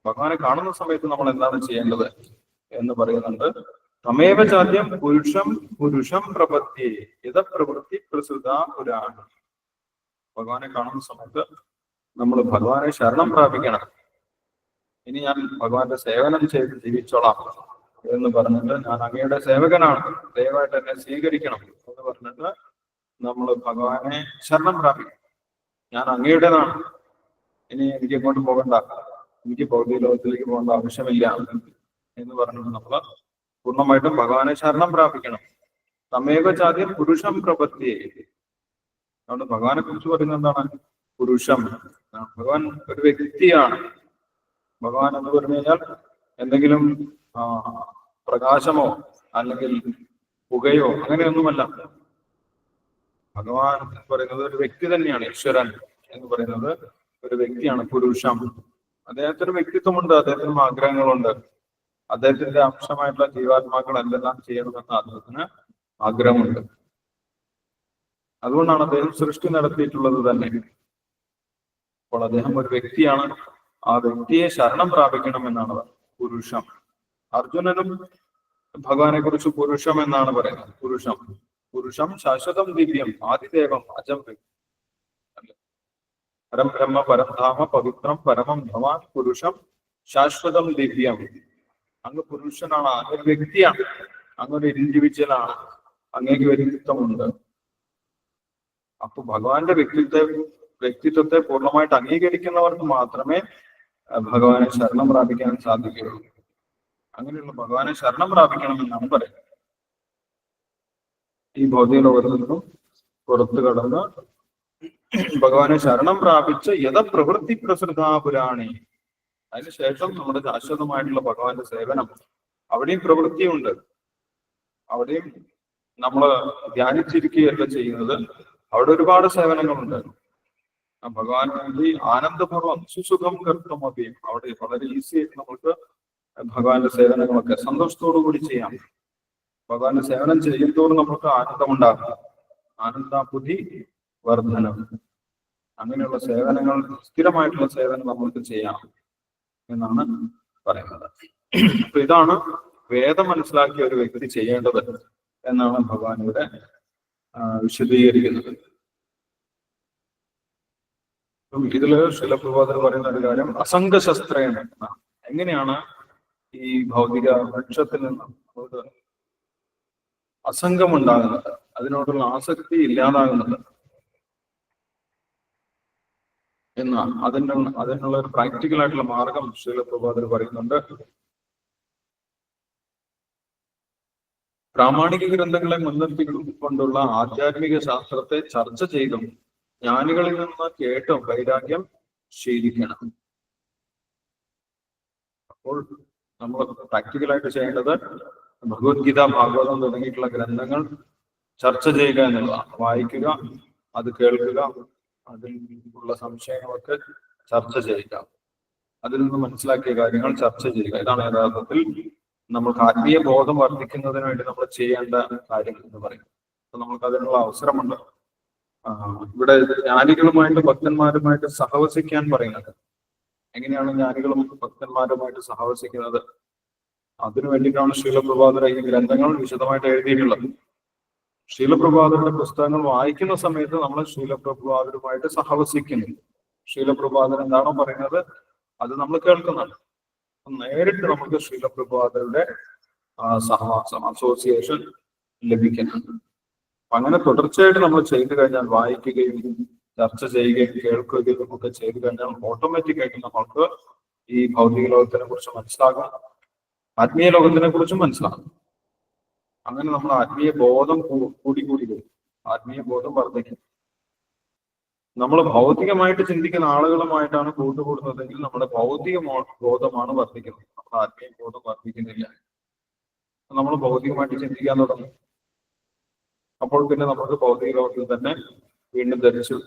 ഭഗവാനെ കാണുന്ന സമയത്ത് നമ്മൾ എന്താണ് ചെയ്യേണ്ടത് എന്ന് പറയുന്നുണ്ട്. തമേവ ചാദ്യം പുരുഷം പ്രപത്തി യഥപ്രവൃത്തി പ്രസുത പുരാണ്. ഭഗവാനെ കാണുന്ന സമയത്ത് നമ്മൾ ഭഗവാനെ ശരണം പ്രാപിക്കണം. ഇനി ഞാൻ ഭഗവാന്റെ സേവനം ചെയ്ത് ജീവിച്ചോളാം എന്ന് പറഞ്ഞിട്ട് ഞാൻ അങ്ങയുടെ സേവകനാണ്, ദയവായിട്ട് എന്നെ സ്വീകരിക്കണം എന്ന് പറഞ്ഞിട്ട് നമ്മൾ ഭഗവാനെ ശരണം പ്രാപിക്കണം. ഞാൻ അങ്ങയുടേതാണ്, ഇനി എനിക്ക് എങ്ങോട്ട് പോകണ്ട, എനിക്ക് ഭൗതിക ലോകത്തിലേക്ക് പോകേണ്ട ആവശ്യമില്ല എന്ന് പറഞ്ഞിട്ട് നമ്മൾ പൂർണ്ണമായിട്ടും ഭഗവാനെ ശരണം പ്രാപിക്കണം. തമേവ ചാദ്യം പുരുഷം പ്രപത്തിയെ. അതുകൊണ്ട് ഭഗവാനെ കുറിച്ച് പറയുന്നത് എന്താണ്? പുരുഷം. ഭഗവാൻ ഒരു വ്യക്തിയാണ്. ഭഗവാൻ എന്ന് പറഞ്ഞു കഴിഞ്ഞാൽ എന്തെങ്കിലും പ്രകാശമോ അല്ലെങ്കിൽ പുകയോ അങ്ങനെയൊന്നുമല്ല. ഭഗവാൻ എന്ന് പറയുന്നത് ഒരു വ്യക്തി തന്നെയാണ്. ഈശ്വരൻ എന്ന് പറയുന്നത് ഒരു വ്യക്തിയാണ്, പുരുഷം. അദ്ദേഹത്തിന് വ്യക്തിത്വമുണ്ട്, അദ്ദേഹത്തിന് ആഗ്രഹങ്ങളുണ്ട്. അദ്ദേഹത്തിന്റെ അംശമായിട്ടുള്ള ജീവാത്മാക്കൾ എന്തെല്ലാം ചെയ്യണമെന്ന് അദ്ദേഹത്തിന് ആഗ്രഹമുണ്ട്. അതുകൊണ്ടാണ് അദ്ദേഹം സൃഷ്ടി നടത്തിയിട്ടുള്ളത് തന്നെ. അപ്പോൾ അദ്ദേഹം ഒരു വ്യക്തിയാണ്. ആ വ്യക്തിയെ ശരണം പ്രാപിക്കണം എന്നാണ് പുരുഷം. അർജുനനും ഭഗവാനെ കുറിച്ച് പുരുഷം എന്നാണ് പറയുന്നത്. പുരുഷം ശാശ്വതം ദിവ്യം ആദിദേവം അജം പരം ബ്രഹ്മ പരംധാമ പവിത്രം പരമം ഭവാൻ പുരുഷം ശാശ്വതം ദിവ്യം. അങ്ങ് പുരുഷനാണ്, അങ്ങൊരു വ്യക്തിയാണ്, അങ്ങൊരു ഇൻഡിവിജ്വലാണ്, അങ്ങേക്ക് വ്യക്തിത്വമുണ്ട്. അപ്പൊ ഭഗവാന്റെ വ്യക്തിത്വത്തെ പൂർണ്ണമായിട്ട് അംഗീകരിക്കുന്നവർക്ക് മാത്രമേ ഭഗവാനെ ശരണം പ്രാപിക്കാൻ സാധിക്കുകയുള്ളൂ. അങ്ങനെയുള്ള ഭഗവാനെ ശരണം പ്രാപിക്കണമെന്നാണ് പറയുന്നത്. ഈ ഭൗതിക ലോകത്തിൽ നിന്നും പുറത്തു കടന്ന് ഭഗവാനെ ശരണം പ്രാപിച്ച് യഥപ്രവൃത്തി പ്രസൃതാപുരാണി. അതിനുശേഷം നമ്മുടെ ശാശ്വതമായിട്ടുള്ള ഭഗവാന്റെ സേവനം, അവിടെയും പ്രവൃത്തിയുണ്ട്. അവിടെയും നമ്മൾ ധ്യാനിച്ചിരിക്കുകയല്ല ചെയ്യുന്നത്, അവിടെ ഒരുപാട് സേവനങ്ങളുണ്ട്. ഭഗവാൻ വേണ്ടി ആനന്ദപൂർവ്വം സുസുഖം കർത്തമൊക്കെയും അവിടെ വളരെ ഈസി ആയിട്ട് നമുക്ക് ഭഗവാന്റെ സേവനങ്ങളൊക്കെ സന്തോഷത്തോടു കൂടി ചെയ്യാം. ഭഗവാന്റെ സേവനം ചെയ്യുന്നതോട് നമുക്ക് ആനന്ദമുണ്ടാകും, ആനന്ദാബുദ്ധി വർധനം. അങ്ങനെയുള്ള സേവനങ്ങൾ, സ്ഥിരമായിട്ടുള്ള സേവനം നമുക്ക് ചെയ്യാം എന്നാണ് പറയുന്നത്. അപ്പൊ ഇതാണ് വേദം മനസ്സിലാക്കിയ ഒരു വ്യക്തി ചെയ്യേണ്ടത് എന്നാണ് ഭഗവാൻ ഇവിടെ വിശദീകരിക്കുന്നത്. ഇതില് ശിലപ്രഭാതർ പറയുന്ന ഒരു കാര്യം അസംഗശസ്ത്രേണ. എങ്ങനെയാണ് ഈ ഭൗതിക വൃക്ഷത്തിൽ നിന്ന് നമുക്ക് അസംഗമുണ്ടാകുന്നത്, അതിനോടുള്ള ആസക്തി ഇല്ലാതാകുന്നത് എന്നാണ്. അതിനുള്ള ഒരു പ്രാക്ടിക്കൽ ആയിട്ടുള്ള മാർഗം ശിലപ്രഭാതർ പറയുന്നുണ്ട്. പ്രാമാണിക ഗ്രന്ഥങ്ങളെ മുൻനിർത്തിക്കൊണ്ടുള്ള ആധ്യാത്മിക ശാസ്ത്രത്തെ ചർച്ച ചെയ്തും ജ്ഞാനികളിൽ നിന്ന് കേട്ടും വൈരാഗ്യം ശീലിക്കണം. അപ്പോൾ നമ്മൾ പ്രാക്ടിക്കലായിട്ട് ചെയ്യേണ്ടത് ഭഗവത്ഗീത, ഭാഗവതം തുടങ്ങിയിട്ടുള്ള ഗ്രന്ഥങ്ങൾ ചർച്ച ചെയ്യുക എന്നുള്ളതാണ്. വായിക്കുക, അത് കേൾക്കുക, അതിൽ ഉള്ള സംശയങ്ങളൊക്കെ ചർച്ച ചെയ്യുക, അതിൽ നിന്ന് മനസ്സിലാക്കിയ കാര്യങ്ങൾ ചർച്ച ചെയ്യുക. ഇതാണ് യഥാർത്ഥത്തിൽ നമുക്ക് ആത്മീയ ബോധം വർദ്ധിക്കുന്നതിന് വേണ്ടി നമ്മൾ ചെയ്യേണ്ട കാര്യം എന്ന് പറയും. അപ്പൊ നമുക്ക് അതിനുള്ള അവസരമുണ്ട്. ഇവിടെ ജ്ഞാനികളുമായിട്ട് ഭക്തന്മാരുമായിട്ട് സഹവസിക്കാൻ പറയുന്നത്. എങ്ങനെയാണ് ജ്ഞാനികളും ഭക്തന്മാരുമായിട്ട് സഹവസിക്കുന്നത്? അതിനു വേണ്ടിയിട്ടാണ് ശീലപ്രഭാതർ ഈ ഗ്രന്ഥങ്ങൾ വിശദമായിട്ട് എഴുതിയിട്ടുള്ളത്. ശീലപ്രഭാതരുടെ പുസ്തകങ്ങൾ വായിക്കുന്ന സമയത്ത് നമ്മൾ ശീലപ്രഭാതരുമായിട്ട് സഹവസിക്കുന്നു. ശീലപ്രഭാതൻ എന്താണോ പറയുന്നത് അത് നമ്മൾ കേൾക്കുന്നതാണ്. നേരിട്ട് നമുക്ക് ശീലപ്രഭാതരുടെ സഹവാസം, അസോസിയേഷൻ ലഭിക്കുന്നുണ്ട്. അങ്ങനെ തുടർച്ചയായിട്ട് നമ്മൾ ചെയ്തു കഴിഞ്ഞാൽ, വായിക്കുകയും ചർച്ച ചെയ്യുകയും കേൾക്കുകയും ഒക്കെ ചെയ്തു കഴിഞ്ഞാൽ ഓട്ടോമാറ്റിക് ആയിട്ട് നമ്മൾക്ക് ഈ ഭൗതിക ലോകത്തിനെ കുറിച്ച് മനസ്സിലാകും, ആത്മീയ ലോകത്തിനെ കുറിച്ചും മനസ്സിലാകും. അങ്ങനെ നമ്മൾ ആത്മീയ ബോധം കൂടി വരും, ആത്മീയ ബോധം വർദ്ധിക്കും. നമ്മൾ ഭൗതികമായിട്ട് ചിന്തിക്കുന്ന ആളുകളുമായിട്ടാണ് കൂട്ടുകൂടുന്നതെങ്കിൽ നമ്മുടെ ഭൗതിക ബോധമാണ് വർദ്ധിക്കുന്നത്, നമ്മുടെ ആത്മീയ ബോധം വർദ്ധിക്കുന്നില്ല. നമ്മൾ ഭൗതികമായിട്ട് ചിന്തിക്കാൻ തുടങ്ങും. അപ്പോൾ പിന്നെ നമുക്ക് ഭൗതിക ലോകത്തിൽ തന്നെ വീണ്ടും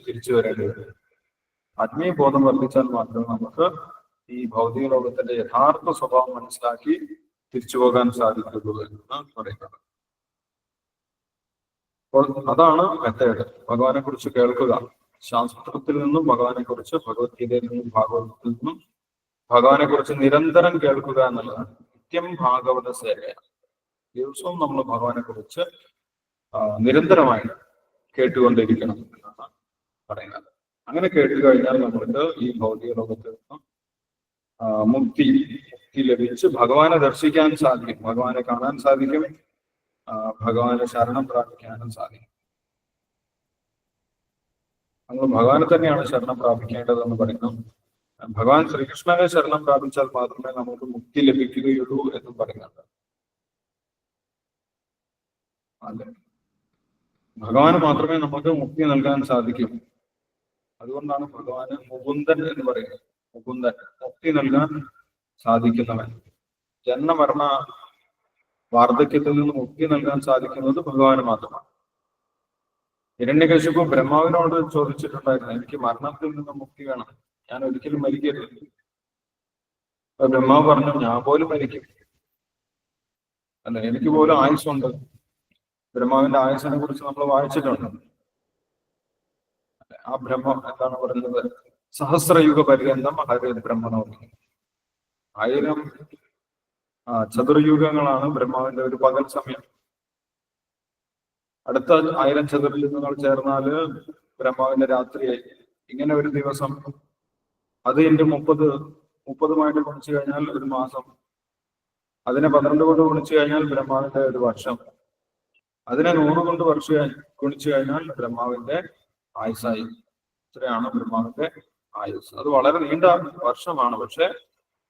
തിരിച്ചു വരേണ്ടി വരും. ആത്മീയ ബോധം വർദ്ധിച്ചാൽ മാത്രമേ നമുക്ക് ഈ ഭൗതിക ലോകത്തിന്റെ യഥാർത്ഥ സ്വഭാവം മനസ്സിലാക്കി തിരിച്ചു പോകാൻ സാധിക്കുള്ളൂ എന്നാണ് പറയുന്നത്. അപ്പോൾ അതാണ് മെത്തേഡ്. ഭഗവാനെ കുറിച്ച് കേൾക്കുക, ശാസ്ത്രത്തിൽ നിന്നും ഭഗവാനെ കുറിച്ച്, ഭഗവത്ഗീതയിൽ നിന്നും ഭാഗവതത്തിൽ നിന്നും ഭഗവാനെ കുറിച്ച് നിരന്തരം കേൾക്കുക എന്നുള്ളതാണ്. നിത്യം ഭാഗവത സേവയാണ്. ദിവസവും നമ്മൾ ഭഗവാനെ കുറിച്ച് നിരന്തരമായി കേട്ടുകൊണ്ടിരിക്കണം എന്നാണ് പറയുന്നത്. അങ്ങനെ കേട്ടു കഴിഞ്ഞാൽ നമ്മൾക്ക് ഈ ഭൗതിക ലോകത്തിൽ നിന്നും മുക്തി ലഭിച്ച് ഭഗവാനെ ദർശിക്കാൻ സാധിക്കും, ഭഗവാനെ കാണാൻ സാധിക്കും, ഭഗവാനെ ശരണം പ്രാപിക്കാനും സാധിക്കും. നമ്മൾ ഭഗവാനെ തന്നെയാണ് ശരണം പ്രാപിക്കേണ്ടതെന്ന് പറയുന്നു. ഭഗവാൻ ശ്രീകൃഷ്ണനെ ശരണം പ്രാപിച്ചാൽ മാത്രമേ നമുക്ക് മുക്തി ലഭിക്കുകയുള്ളൂ എന്നും പറയുന്നുണ്ട്. അല്ലെ, ഭഗവാന് മാത്രമേ നമുക്ക് മുക്തി നൽകാൻ സാധിക്കൂ. അതുകൊണ്ടാണ് ഭഗവാന് മുകുന്ദൻ എന്ന് പറയുന്നത്. മുകുന്ദൻ, മുക്തി നൽകാൻ സാധിക്കുന്നവൻ. ജന്മമരണ വാർദ്ധക്യത്തിൽ നിന്ന് മുക്തി നൽകാൻ സാധിക്കുന്നത് ഭഗവാന് മാത്രമാണ്. ഹിരണ്യകശിപു ബ്രഹ്മാവിനോട് ചോദിച്ചിട്ടുണ്ടായിരുന്നു, എനിക്ക് മരണത്തിൽ നിന്ന് മുക്തി വേണം, ഞാൻ ഒരിക്കലും മരിക്കരുത്. ബ്രഹ്മാവ് പറഞ്ഞു, ഞാൻ പോലും മരിക്കും, അല്ല എനിക്ക് പോലും ആയുസ്സുണ്ട്. ബ്രഹ്മാവിന്റെ ആയുസ്സിനെ കുറിച്ച് നമ്മൾ വായിച്ചിട്ടുണ്ട്. ആ ബ്രഹ്മം എന്താണ് പറയുന്നത്? സഹസ്രയുഗ പര്യന്തം ഹരേ ബ്രഹ്മണോ. 1000 ചതുർയുഗങ്ങളാണ് ബ്രഹ്മാവിന്റെ ഒരു പകൽ സമയം. അടുത്ത 1000 ചതുർയുഗങ്ങൾ ചേർന്നാല് ബ്രഹ്മാവിന്റെ രാത്രിയായി. ഇങ്ങനെ ഒരു ദിവസം, അത് എന്റെ 30 ഗുണിച്ചു കഴിഞ്ഞാൽ ഒരു മാസം, അതിനെ 12 കൊണ്ട് ഗുണിച്ചു കഴിഞ്ഞാൽ ബ്രഹ്മാവിന്റെ ഒരു വർഷം, അതിനെ 100 കൊണ്ട് ഗുണിച്ചു കഴിഞ്ഞാൽ ബ്രഹ്മാവിന്റെ ആയുസ്സായി. ഇത്രയാണ് ബ്രഹ്മാവിന്റെ ആയുസ്. അത് വളരെ നീണ്ട വർഷമാണ്. പക്ഷെ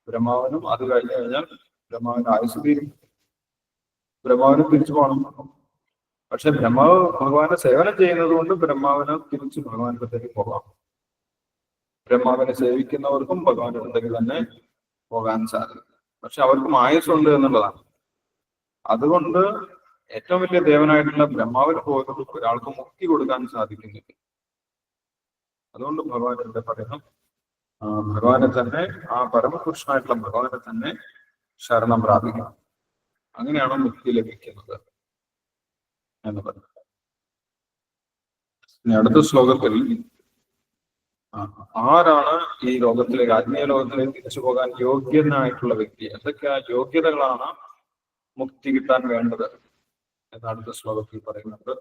ബ്രഹ്മാവിനും അത് കഴിഞ്ഞു കഴിഞ്ഞാൽ ബ്രഹ്മാവിന്റെ ആയുസ് തീരും, ബ്രഹ്മാവിനും തിരിച്ചു പോകണം. പക്ഷെ ബ്രഹ്മാവ് ഭഗവാനെ സേവനം ചെയ്യുന്നത് കൊണ്ട് ബ്രഹ്മാവിന് തിരിച്ച് ഭഗവാന്റെ അടുത്തേക്ക് പോകാം. ബ്രഹ്മാവിനെ സേവിക്കുന്നവർക്കും ഭഗവാന്റെ അടുത്തേക്ക് തന്നെ പോകാൻ സാധിക്കും. പക്ഷെ അവർക്കും ആയുസ്സുണ്ട് എന്നുള്ളതാണ്. അതുകൊണ്ട് ഏറ്റവും വലിയ ദേവനായിട്ടുള്ള ബ്രഹ്മാവിന് പോലും ഒരാൾക്ക് മുക്തി കൊടുക്കാൻ സാധിക്കുന്നില്ല. അതുകൊണ്ട് ഭഗവാൻ എന്താ പറയുന്നു? ഭഗവാനെ തന്നെ, ആ പരമപുരുഷനായിട്ടുള്ള ഭഗവാനെ തന്നെ ശരണം പ്രാപിക്കണം. അങ്ങനെയാണ് മുക്തി ലഭിക്കുന്നത് എന്ന് പറയുന്നത്. ഇനി അടുത്ത ശ്ലോകത്തിൽ ആരാണ് ഈ ലോകത്തിലേക്ക്, ആത്മീയ ലോകത്തിലേക്ക് തിരിച്ചു പോകാൻ യോഗ്യനായിട്ടുള്ള വ്യക്തി, എന്തൊക്കെ യോഗ്യതകളാണ് മുക്തി കിട്ടാൻ വേണ്ടത് എന്ന് അടുത്ത ശ്ലോകത്തിൽ പറയുന്നുണ്ട്.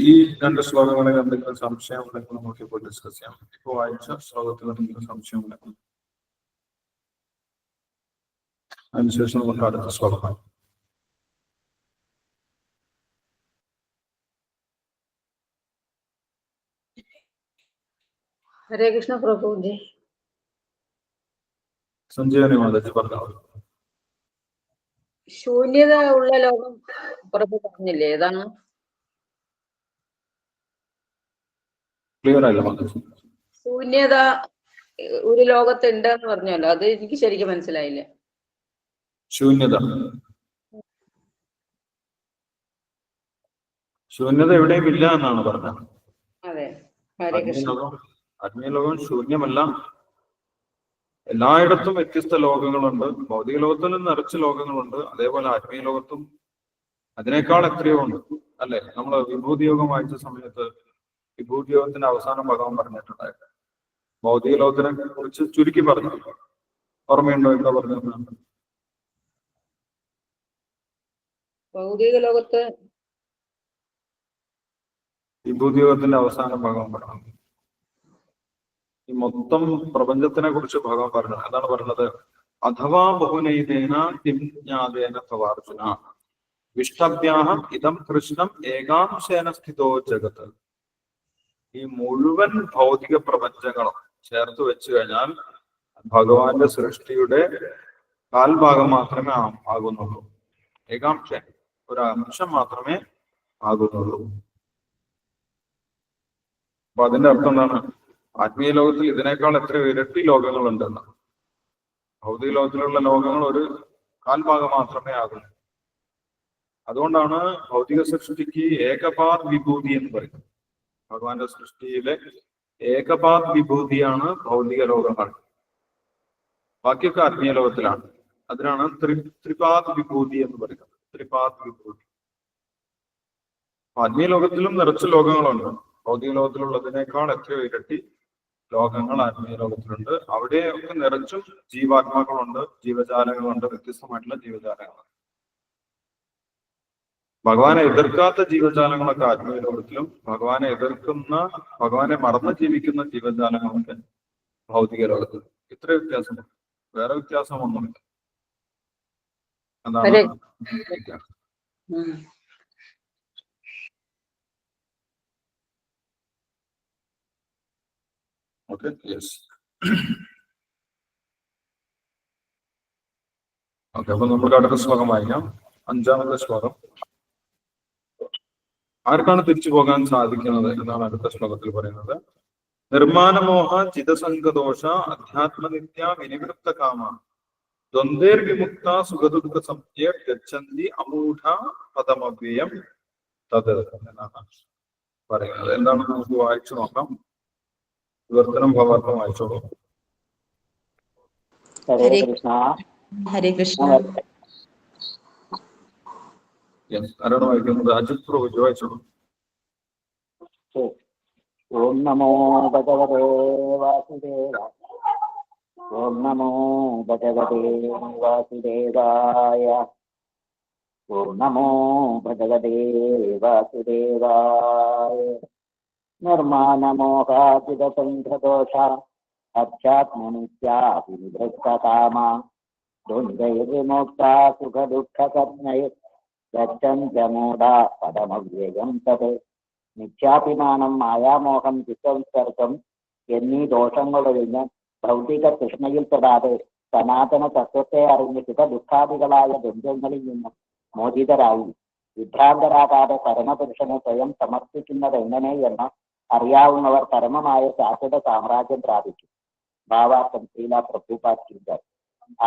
ഈ 2 ശ്ലോകങ്ങളിൽ എന്തെങ്കിലും സംശയം ഉണ്ടെങ്കിൽ നമുക്ക് ഇപ്പോൾ ഡിസ്കസ് ചെയ്യാം. ഇപ്പോൾ വായിച്ച ശ്ലോകത്തിൽ എന്തെങ്കിലും സംശയം ഉണ്ടെങ്കിൽ അതിനുശേഷം നമുക്ക് അടുത്ത ശ്ലോകമായി. ഹരേ കൃഷ്ണ പ്രഭുജി. സഞ്ജീവനി മാതാജി പറഞ്ഞോ. ശൂന്യത ഉള്ള ലോകം പ്രഭു പറഞ്ഞില്ലേ, ഏതാണ്? ക്ലിയർ ആയില്ല മാതാജി. ശൂന്യത ഒരു ലോകത്തുണ്ട് എന്ന് പറഞ്ഞല്ലോ, അത് എനിക്ക് ശരിക്കും മനസ്സിലായില്ല. ശൂന്യത എവിടെയും ഇല്ല എന്നാണ് പറഞ്ഞത്. അതെ, ഹരേ കൃഷ്ണ. ആത്മീയ ലോകം ശൂന്യമല്ല. എല്ലായിടത്തും വ്യത്യസ്ത ലോകങ്ങളുണ്ട്. ഭൗതിക ലോകത്തിൽ നിറച്ച് ലോകങ്ങളുണ്ട്. അതേപോലെ ആത്മീയ ലോകത്തും അതിനേക്കാൾ എത്രയോ ഉണ്ട്, അല്ലെ? നമ്മൾ വിഭൂതി യോഗം വായിച്ച സമയത്ത് വിഭൂതി യോഗത്തിന്റെ അവസാനം ഭഗവാൻ പറഞ്ഞിട്ടുണ്ടായിരുന്നു. ഭൗതിക ലോകത്തിനെ കുറിച്ച് ചുരുക്കി പറഞ്ഞു. ഓർമ്മയുണ്ടോ എന്താ പറഞ്ഞത്? ഭൗതിക ലോകത്ത് വിഭൂതി യോഗത്തിന്റെ അവസാനം ഭഗവാൻ പറഞ്ഞു, ഈ മൊത്തം പ്രപഞ്ചത്തിനെ കുറിച്ച് ഭഗവാൻ പറഞ്ഞത് എന്താണ് പറഞ്ഞത്? അഥവാ ബഹുനൈതേന കിം ജ്ഞാതേന തവാർജുന വിഷ്ടഭ്യാഹം ഇതം കൃഷ്ണം ഏകാംശേന സ്ഥിതോ ജഗത്ത്. ഈ മുഴുവൻ ഭൗതിക പ്രപഞ്ചങ്ങളും ചേർത്ത് വെച്ച് കഴിഞ്ഞാൽ ഭഗവാന്റെ സൃഷ്ടിയുടെ കാൽഭാഗം മാത്രമേ ആകുന്നുള്ളൂ. ഏകാംശ ഒരു അംശം മാത്രമേ ആകുന്നുള്ളൂ. അപ്പൊ അതിന്റെ അർത്ഥം എന്താണ്? ആത്മീയ ലോകത്തിൽ ഇതിനേക്കാൾ എത്രയോ ഇരട്ടി ലോകങ്ങളുണ്ടെന്ന്. ഭൗതിക ലോകത്തിലുള്ള ലോകങ്ങൾ ഒരു കാൽഭാഗം മാത്രമേ ആകുന്നു. അതുകൊണ്ടാണ് ഭൗതിക സൃഷ്ടിക്ക് ഏകപാദ് വിഭൂതി എന്ന് പറയുന്നത്. ഭഗവാന്റെ സൃഷ്ടിയിലെ ഏകപാദ് വിഭൂതിയാണ് ഭൗതിക ലോകങ്ങൾ. ബാക്കിയൊക്കെ ആത്മീയ ലോകത്തിലാണ്. അതിനാണ് ത്രിപാദ് വിഭൂതി എന്ന് പറയുന്നത്. ത്രിപാദ് വിഭൂതി. ആത്മീയ ലോകത്തിലും നിറച്ച് ലോകങ്ങളുണ്ട്. ഭൗതിക ലോകത്തിലുള്ളതിനേക്കാൾ എത്രയോ ഇരട്ടി ലോകങ്ങൾ ആത്മീയ ലോകത്തിലുണ്ട്. അവിടെയൊക്കെ നിറച്ചും ജീവാത്മാക്കളുണ്ട്, ജീവജാലങ്ങളുണ്ട്, വ്യത്യസ്തമായിട്ടുള്ള ജീവജാലങ്ങളുണ്ട്. ഭഗവാനെ എതിർക്കാത്ത ജീവജാലങ്ങളൊക്കെ ആത്മീയ ലോകത്തിലും ഭഗവാനെ എതിർക്കുന്ന, ഭഗവാനെ മറന്ന് ജീവിക്കുന്ന ജീവജാലങ്ങളൊക്കെ ഭൗതിക ലോകത്തിലും. ഇത്ര വ്യത്യാസമുണ്ട്, വേറെ വ്യത്യാസമൊന്നുമില്ല. അതാണ് വ്യത്യാസം. Okay, yes. ഓക്കെ, അപ്പൊ നമുക്ക് അടുത്ത ശ്ലോകം വായിക്കാം. 5-ാമത്തെ ശ്ലോകം. ആർക്കാണ് തിരിച്ചു പോകാൻ സാധിക്കുന്നത് എന്നാണ് അടുത്ത ശ്ലോകത്തിൽ പറയുന്നത്. നിർമ്മാനമോഹ ചിതസംഗദോഷ അധ്യാത്മനിത്യ വിനിവൃത്ത കാമ ദ്വന്ദ്വേർ വിമുക്ത സുഖദുഃഖ സംജ്ഞ ഗച്ഛന്തി അമൂഢ പദമവ്യയം തത് എന്നാണ് പറയുന്നത്. എന്താണ് നമുക്ക് വായിച്ചു നോക്കാം. വിവർത്തനം ഭാവാർത്ഥം വായിച്ചോളൂ. ഹരേ കൃഷ്ണ. ഹരേ കൃഷ്ണ. ആരാണ് വായിക്കുന്നത്? അജിത് പ്രഭു വായിച്ചോളൂ. ഓം നമോ ഭഗവതേ വാസുദേവ. ഓം നമോ ഭഗവതേ വാസുദേവായ. ഓം നമോ ഭഗവതേ വാസുദേവായ. നിർമാനമോഹാചിതസംഘദോഷ അധ്യാത്മനിത്യാഭിനിവൃത്തകാമ ദ്വന്ദ്വൈർവിമുക്ത സുഖദുഃഖകർണൈ ഗച്ഛന്ത്യമൂഢ പദമവ്യയം തത്. മിഥ്യാഭിമാനം, മായാമോഹം, ചിത്തവിസർഗം എന്നീ ദോഷങ്ങളൊഴിഞ്ഞ് ഭൗതിക തൃഷ്ണയിൽപ്പെടാതെ സനാതന തത്വത്തെ അറിഞ്ഞ് സുഖദുഃഖാദികളായ ദ്വന്ദ്വങ്ങളിൽ നിന്നും മോചിതരായി വിഭ്രാന്തരാകാതെ പരമപുരുഷനെ സ്വയം സമർപ്പിക്കുന്നത് എങ്ങനെ എന്ന് അറിയാവുന്നവർ പരമമായ ശാശ്വത സാമ്രാജ്യം പ്രാപിക്കും. ഭാവാർത്ഥം ശ്രീല പ്രഭുപാദ്.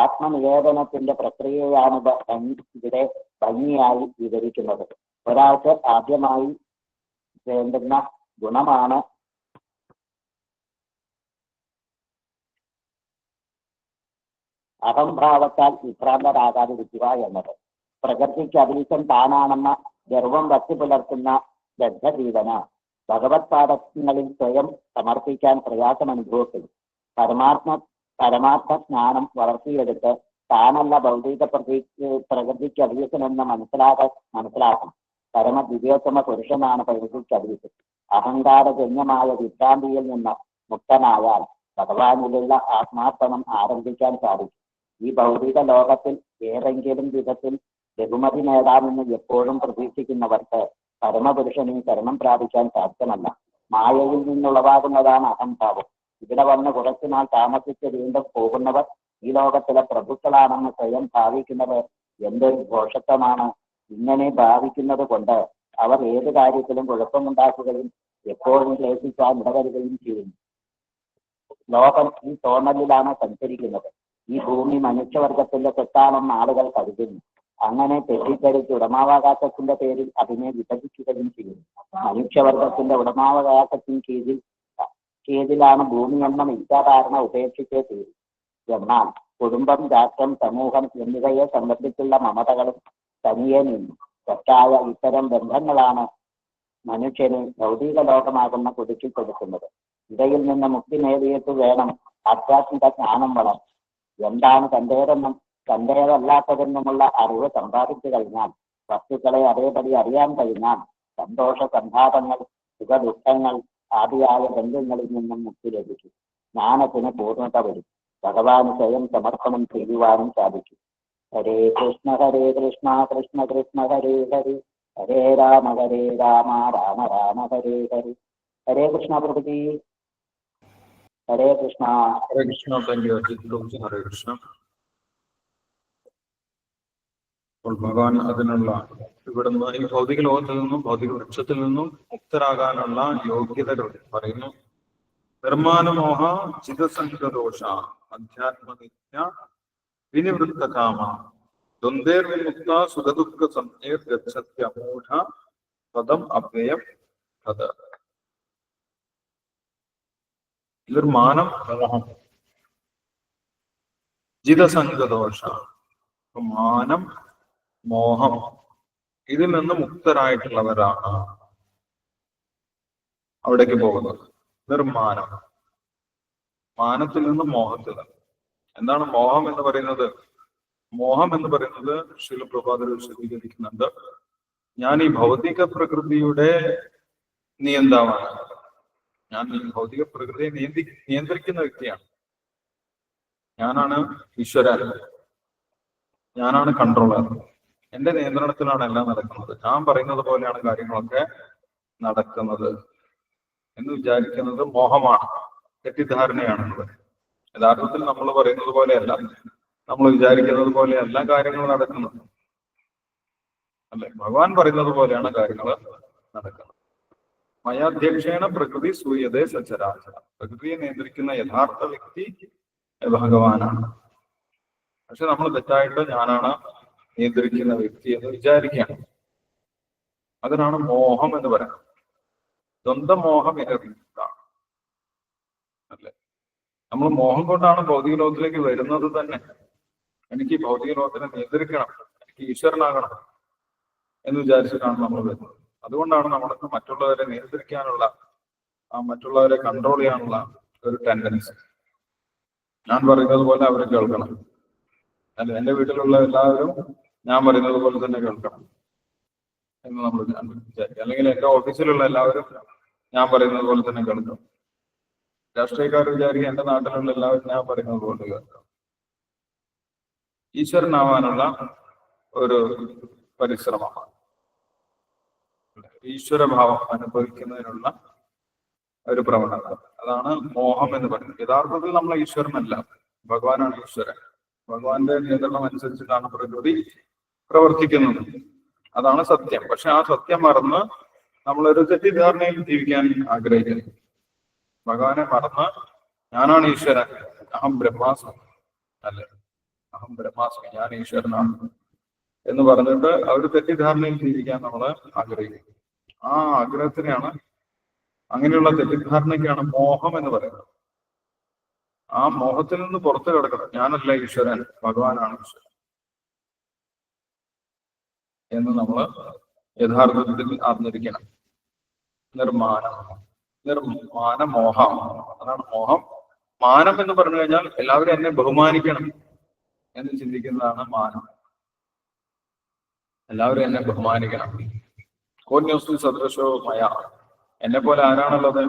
ആത്മനിവേദനത്തിന്റെ പ്രക്രിയയാണ് ഇവിടെ ഭംഗിയായി വിവരിക്കുന്നത്. ഒരാൾക്ക് ആദ്യമായി വേണ്ടുന്ന ഗുണമാണ് അഹംഭാവത്താൽ വിഭ്രാന്തരാകാതിരിക്കുക എന്നത്. പ്രകൃതിക്ക് അതീശം താനാണെന്ന ഗർവം വച്ചു പുലർത്തുന്ന ബദ്ധജീവന ഭഗവത് പാദങ്ങളിൽ സ്വയം സമർപ്പിക്കാൻ പ്രയാസം അനുഭവപ്പെടും. പരമാർത്ഥ ജ്ഞാനം വളർത്തിയെടുത്ത് താനല്ല ഭൗതിക പ്രകൃതിക്ക് അതീശനെന്ന് മനസ്സിലാക്കണം. പരമദിവ്യോത്തമ പുരുഷനാണ് പ്രകൃതിക്ക് അതീശൻ. അഹങ്കാരജന്യമായ വിഭ്രാന്തിയിൽ നിന്ന് മുക്തനായാൽ ഭഗവാനിലുള്ള ആത്മാർപ്പണം ആരംഭിക്കാൻ സാധിക്കും. ഈ ഭൗതിക ലോകത്തിൽ ഏതെങ്കിലും വിധത്തിൽ ബഹുമതി നേടാമെന്ന് എപ്പോഴും പ്രതീക്ഷിക്കുന്നവർക്ക് പരമപുരുഷനെ ശരണം പ്രാപിക്കാൻ സാധ്യമല്ല. മായയിൽ നിന്നുളവാകുന്നതാണ് അഹംഭാവം. ഇവിടെ വന്ന് കുറച്ചുനാൾ താമസിച്ച് വീണ്ടും പോകുന്നവർ ഈ ലോകത്തിലെ പ്രഭുക്കളാണെന്ന് സ്വയം ഭാവിക്കുന്നത് എന്തൊരു ഘോഷത്വമാണ്. ഇങ്ങനെ ഭാവിക്കുന്നത് കൊണ്ട് അവർ ഏത് കാര്യത്തിലും കുഴപ്പമുണ്ടാക്കുകയും എപ്പോഴും ക്ലേശിക്കാൻ ഇടവരുകയും ചെയ്യുന്നു. ലോകം ഈ തോന്നലിലാണ് സഞ്ചരിക്കുന്നത്. ഈ ഭൂമി മനുഷ്യവർഗത്തിന്റെ തെറ്റാണെന്ന് ആളുകൾ കരുതുന്നു. അങ്ങനെ തെറ്റിദ്ധരിച്ച് ഉടമാവകാശത്തിന്റെ പേരിൽ അതിനെ വിഭജിക്കുകയും ചെയ്യുന്നു. മനുഷ്യവർഗത്തിന്റെ ഉടമാവകാശത്തിന് കീഴിലാണ് ഭൂമി എന്ന മിഥ്യാധാരണ ഉപേക്ഷിച്ചേ തീരും. എന്നാൽ കുടുംബം, രാഷ്ട്രം, സമൂഹം എന്നിവയെ സംബന്ധിച്ചുള്ള മമതകളും തനിയെ നിന്നു. തെറ്റായ ഇത്തരം ബന്ധങ്ങളാണ് മനുഷ്യന് ഭൗതിക ലോകമാകുന്ന കുടുക്കിൽ കൊടുക്കുന്നത്. ഇവയിൽ നിന്ന് മുക്തി നേടിയിട്ട് വേണം ആധ്യാത്മിക ജ്ഞാനം വളർന്നു. എന്താണ് തന്റേതെന്നും തന്റേതല്ലാത്തതെന്നുമുള്ള അറിവ് സമ്പാദിച്ചു കഴിഞ്ഞാൽ, വസ്തുക്കളെ അതേപടി അറിയാൻ കഴിഞ്ഞാൽ സന്തോഷ സന്താപങ്ങൾ, സുഖദുഃഖങ്ങൾ ആദിയായ ബന്ധങ്ങളിൽ നിന്നും മുക്തി ലഭിക്കും. ജ്ഞാനത്തിന് പൂർണ്ണത വരും. ഭഗവാന് സ്വയം സമർപ്പണം ചെയ്യുവാനും സാധിക്കും. ഹരേ കൃഷ്ണ കൃഷ്ണ കൃഷ്ണ ഹരേ ഹരേ, ഹരേ രാമ രാമ രാമ ഹരേ ഹരേ. ഹരേ കൃഷ്ണ പ്രഭുജി. ഹരേ കൃഷ്ണ. ഹരേ കൃഷ്ണ. Thank you Ajith പ്രഭുജി. ഹരേ കൃഷ്ണ. അപ്പോൾ ഭഗവാൻ അതിനുള്ള ഇവിടുന്ന് ഈ ഭൗതിക ലോകത്തിൽ നിന്നും ഭൗതിക വൃക്ഷത്തിൽ നിന്നും മുക്തരാകാനുള്ള യോഗ്യതകൾ പറയുന്നു. നിർമ്മാനമോഹ ചിതസംഗദോഷ അധ്യാത്മനിത്യ വിനിവൃത്തകാമ ദ്വന്ദ്വേർവിമുക്ത സുഖദുഃഖ സംജ്ഞേർഗച്ഛത്യമൂഢ പദം അവ്യയം തത്. നിർമ്മാനം മോഹം, ജിതസംഗദോഷ മാനം മോഹം, ഇതിൽ നിന്ന് മുക്തരായിട്ടുള്ളവരാണ് അവിടേക്ക് പോകുന്നത്. നിർമ്മാനം, മാനത്തിൽ നിന്ന് മോഹത്തിൽ. എന്താണ് മോഹം എന്ന് പറയുന്നത്? മോഹം എന്ന് പറയുന്നത് ശിലപ്രഭാതർ വിശദീകരിക്കുന്നുണ്ട്. ഞാൻ ഈ ഭൗതിക പ്രകൃതിയുടെ നിയന്താവാണ്. ഞാൻ ഈ ഭൗതിക പ്രകൃതിയെ നിയന്ത്രിക്കുന്ന വ്യക്തിയാണ്. ഞാനാണ് ഈശ്വരൻ, ഞാനാണ് കൺട്രോളർ. എന്റെ നിയന്ത്രണത്തിലാണ് എല്ലാം നടക്കുന്നത്. ഞാൻ പറയുന്നത് പോലെയാണ് കാര്യങ്ങളൊക്കെ നടക്കുന്നത് എന്ന് വിചാരിക്കുന്നത് മോഹമാണ്, തെറ്റിദ്ധാരണയാണെന്നത്. യഥാർത്ഥത്തിൽ നമ്മൾ പറയുന്നത് പോലെയല്ല, നമ്മൾ വിചാരിക്കുന്നത് പോലെയല്ല കാര്യങ്ങൾ നടക്കുന്നത്. അല്ലെ, ഭഗവാൻ പറയുന്നത് പോലെയാണ് കാര്യങ്ങൾ നടക്കുന്നത്. മയാധ്യക്ഷേണ പ്രകൃതി സൂയതേ സചരാചര. പ്രകൃതിയെ നിയന്ത്രിക്കുന്ന യഥാർത്ഥ വ്യക്തി ഭഗവാനാണ്. പക്ഷെ നമ്മൾ തെറ്റായിട്ട് ഞാനാണ് നിയന്ത്രിക്കുന്ന വ്യക്തി എന്ന് വിചാരിക്കുകയാണ്. അതിനാണ് മോഹം എന്ന് പറയുന്നത്. ദ്വന്ദ്മോഹം ഇരവിതാണ്. അല്ലെ, നമ്മൾ മോഹം കൊണ്ടാണ് ഭൗതിക ലോകത്തിലേക്ക് വരുന്നത് തന്നെ. എനിക്ക് ഭൗതിക ലോകത്തിനെ നിയന്ത്രിക്കണം, എനിക്ക് ഈശ്വരനാകണം എന്ന് വിചാരിച്ചിട്ടാണ് നമ്മൾ വരുന്നത്. അതുകൊണ്ടാണ് നമ്മൾക്ക് മറ്റുള്ളവരെ നിയന്ത്രിക്കാനുള്ള, മറ്റുള്ളവരെ കൺട്രോൾ ചെയ്യാനുള്ള ഒരു ടെൻഡൻസി. ഞാൻ പറയുന്നത് പോലെ അവർ കേൾക്കണം. അല്ല, എന്റെ വീട്ടിലുള്ള എല്ലാവരും ഞാൻ പറയുന്നത് പോലെ തന്നെ കേൾക്കണം എന്ന് നമ്മൾ വിചാരിക്കും. അല്ലെങ്കിൽ എന്റെ ഓഫീസിലുള്ള എല്ലാവരും ഞാൻ പറയുന്നത് പോലെ തന്നെ കേൾക്കണം. രാഷ്ട്രീയക്കാർ വിചാരിക്കുക എന്റെ നാട്ടിലുള്ള എല്ലാവരും ഞാൻ പറയുന്നത് പോലെ കേൾക്കണം. ഈശ്വരനാവാനുള്ള ഒരു പരിശ്രമമാണ്, ഈശ്വരഭാവം അനുഭവിക്കുന്നതിനുള്ള ഒരു പ്രവണത. അതാണ് മോഹം എന്ന് പറയുന്നത്. യഥാർത്ഥത്തിൽ നമ്മൾ ഈശ്വരനല്ല, ഭഗവാനാണ് ഈശ്വരൻ. ഭഗവാന്റെ നിയന്ത്രണം അനുസരിച്ചിട്ടാണ് പ്രകൃതി പ്രവർത്തിക്കുന്നത്. അതാണ് സത്യം. പക്ഷെ ആ സത്യം മറന്ന് നമ്മളൊരു തെറ്റിദ്ധാരണയിൽ ജീവിക്കാൻ ആഗ്രഹിക്കുന്നു. ഭഗവാനെ മറന്ന് ഞാനാണ് ഈശ്വരൻ, അഹം ബ്രഹ്മാസ്മി, അല്ലെ, അഹം ബ്രഹ്മാസ്മി, ഞാൻ ഈശ്വരനാണ് എന്ന് പറഞ്ഞിട്ട് അവർ തെറ്റിദ്ധാരണയിൽ ജീവിക്കാൻ നമ്മൾ ആഗ്രഹിക്കുന്നു. ആ ആഗ്രഹത്തിനെയാണ്, അങ്ങനെയുള്ള തെറ്റിദ്ധാരണയ്ക്കാണ് മോഹം എന്ന് പറയുന്നത്. ആ മോഹത്തിൽ നിന്ന് പുറത്തു കിടക്കണം. ഞാനല്ല ഈശ്വരൻ, ഭഗവാനാണ് ഈശ്വരൻ എന്ന് നമ്മൾ യഥാർത്ഥത്തിൽ അറിഞ്ഞിരിക്കണം. നിർമ്മാന മോഹം, അതാണ് മോഹം. മാനം എന്ന് പറഞ്ഞു കഴിഞ്ഞാൽ എല്ലാവരും എന്നെ ബഹുമാനിക്കണം എന്ന് ചിന്തിക്കുന്നതാണ് മാനം. എല്ലാവരും എന്നെ ബഹുമാനിക്കണം. കോന്യോസ്തി സദൃശോ മയ, എന്നെ പോലെ ആരാണുള്ളത്?